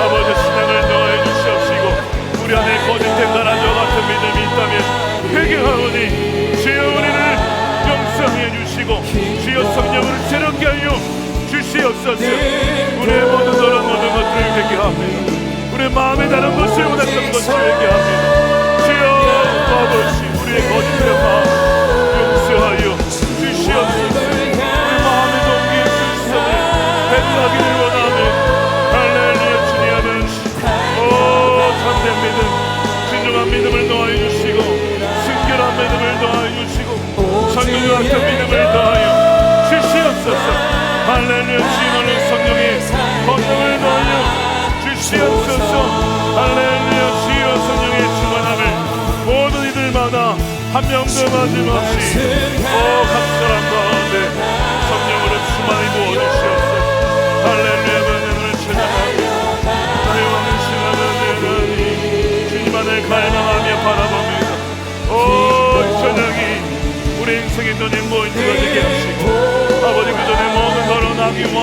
아버지 신앙을 더하여 주시옵시고 우리 안에 거짓된 가라지와 같은 믿음이 있다면 회개하오니 주여 우리를 용서해 주시고 주여 성령을 새롭게 하여 주시옵소서. 우리의 모든 더러운 모든 것들을 회개합니다. 우리의 마음에 다른 것을 원했던 것을 회개합니다. 주여 아버지 우리의 거짓된 마음 용서하여 주시옵소서. 우리 마음의 동기의 질서를 회개하기를 원하며 할렐루야. 주님 참된 믿음, 진정한 믿음을 더하여 주시고 순결한 믿음을 더하여 주시고 성령과 같은 믿음을 더하여 주시옵소서. 할렐루야. 주님은 성령의 권능을 더하여 주시옵소서. 할렐루야. 주여 성령의 충만함을 모든 이들마다 한 명도 빠짐없이 각 사람 가운데 바라봅니다. 이 저녁이 우리 인생의 눈이 모인 때가 되게 하시고, 아버지 그 전에 모든 더러운 악의와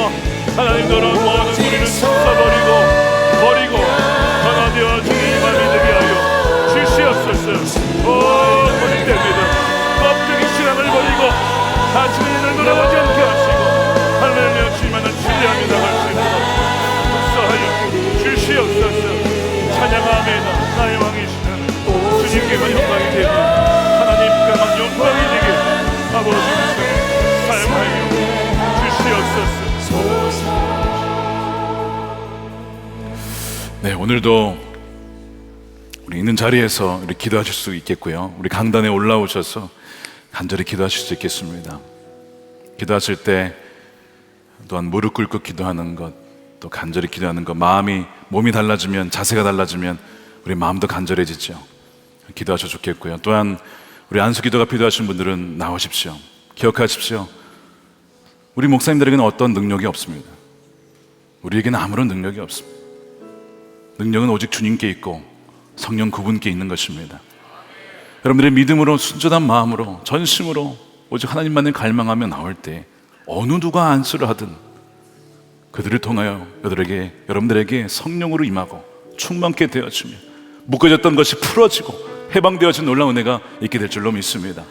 하나님 더러운 모든 우리는 버리고 변화되어 주님 맘이 되게 하여 주시옵소서. 고집됩니다. 껍데기 신앙을 버리고 다시는 이를 돌아보지 않게 하시고, 하나님의 주님만을 신뢰하며 나갈 수 있도록 역사하여 주시옵소서. 찬양합니다. 나의 왕이시는 주님께만 영광이 되고 하나님께만 영광이 되게 아버지께서 사용하여 주시옵소서. 네, 오늘도 우리 있는 자리에서 우리 기도하실 수 있겠고요, 우리 강단에 올라오셔서 간절히 기도하실 수 있겠습니다. 기도하실 때 또한 무릎 꿇고 기도하는 것, 또 간절히 기도하는 것, 몸이 달라지면, 자세가 달라지면 우리 마음도 간절해지죠. 기도하셔도 좋겠고요. 또한 우리 안수 기도가 필요하신 분들은 나오십시오. 기억하십시오. 우리 목사님들에게는 어떤 능력이 없습니다. 우리에게는 아무런 능력이 없습니다. 능력은 오직 주님께 있고 성령 그분께 있는 것입니다. 여러분들의 믿음으로, 순전한 마음으로, 전심으로 오직 하나님만을 갈망하며 나올 때 어느 누가 안수를 하든 그들을 통하여 여러분들에게 성령으로 임하고 충만케 되어지며 묶어졌던 것이 풀어지고 해방되어진 놀라운 은혜가 있게 될 줄로 믿습니다.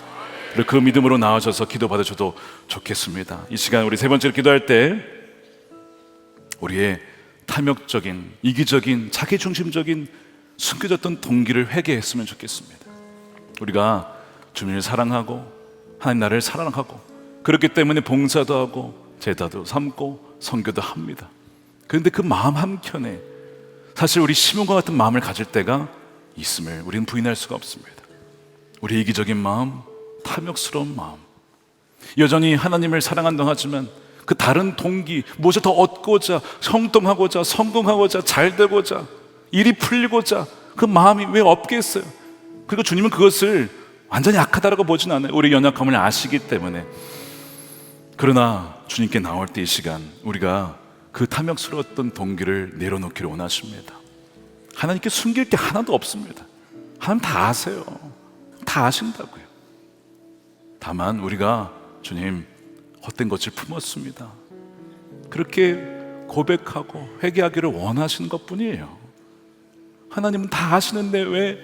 그리고 그 믿음으로 나아져서 기도 받으셔도 좋겠습니다. 이 시간 우리 세 번째로 기도할 때 우리의 탐욕적인, 이기적인, 자기중심적인 숨겨졌던 동기를 회개했으면 좋겠습니다. 우리가 주님을 사랑하고 하나님 나라를 사랑하고 그렇기 때문에 봉사도 하고 제사도 삼고 선교도 합니다. 그런데 그 마음 한켠에 사실 우리 시몬과 같은 마음을 가질 때가 있음을 우리는 부인할 수가 없습니다. 우리 이기적인 마음, 탐욕스러운 마음, 여전히 하나님을 사랑한다고 하지만 그 다른 동기, 무엇을 더 얻고자, 형통하고자, 성공하고자, 잘되고자, 일이 풀리고자 그 마음이 왜 없겠어요? 그리고 주님은 그것을 완전히 악하다라고 보진 않아요. 우리 연약함을 아시기 때문에. 그러나 주님께 나올 때 이 시간 우리가 그 탐욕스러웠던 동기를 내려놓기를 원하십니다. 하나님께 숨길 게 하나도 없습니다. 하나님 다 아세요. 다 아신다고요. 다만 우리가 주님 헛된 것을 품었습니다, 그렇게 고백하고 회개하기를 원하시는 것뿐이에요. 하나님은 다 아시는데 왜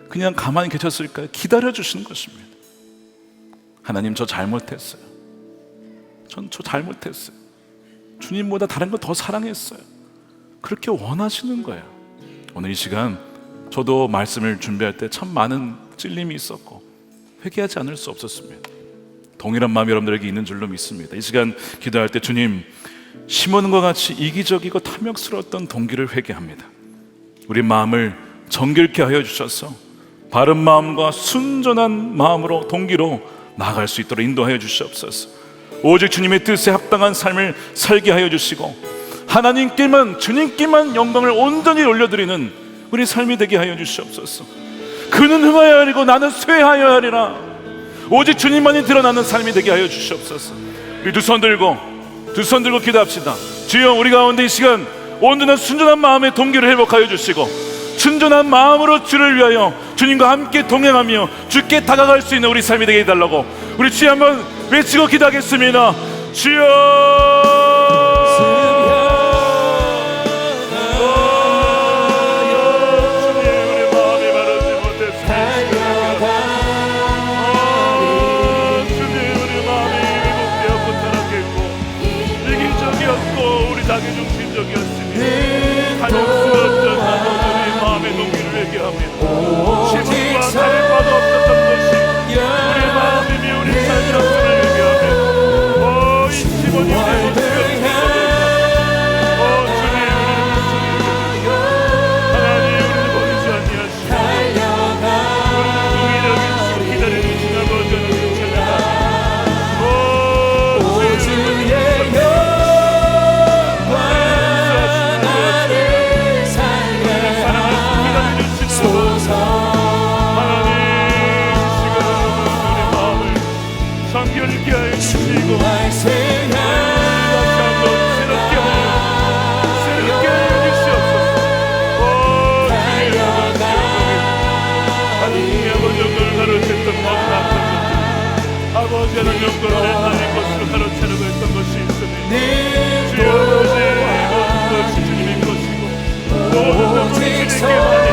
그냥 가만히 계셨을까요? 기다려주시는 것입니다. 하나님, 저 잘못했어요. 저 잘못했어요. 주님보다 다른 거 더 사랑했어요. 그렇게 원하시는 거예요. 오늘 이 시간 저도 말씀을 준비할 때 참 많은 찔림이 있었고 회개하지 않을 수 없었습니다. 동일한 마음이 여러분들에게 있는 줄로 믿습니다. 이 시간 기도할 때 주님, 시몬과 같이 이기적이고 탐욕스러웠던 동기를 회개합니다. 우리 마음을 정결케 하여 주셔서 바른 마음과 순전한 마음으로, 동기로 나아갈 수 있도록 인도하여 주시옵소서. 오직 주님의 뜻에 합당한 삶을 살게 하여 주시고 하나님께만, 주님께만 영광을 온전히 올려드리는 우리 삶이 되게 하여 주시옵소서. 그는 흥하여 하리고 나는 쇠하여 하리라. 오직 주님만이 드러나는 삶이 되게 하여 주시옵소서. 우리 두 손 들고 기도합시다. 주여, 우리 가운데 이 시간 온전한 순전한 마음의 동기를 회복하여 주시고 순전한 마음으로 주를 위하여 주님과 함께 동행하며 주께 다가갈 수 있는 우리 삶이 되게 해달라고 우리 주여 한번 외치고 기도하겠습니다. 주여, 자기중심적이었으니 탐욕스러웠던 우리 마음의 동기를 회개합니다. 시몬과 다를 바도 없었던 것이 우리 마음이며 우리 삶이었음을 회개합니다. 이 시몬이 언제나 영광을 하나님 것으로 가로채려고 했던 것이 있으니 주여 오직 주님의 것이고 모든 것을 주님께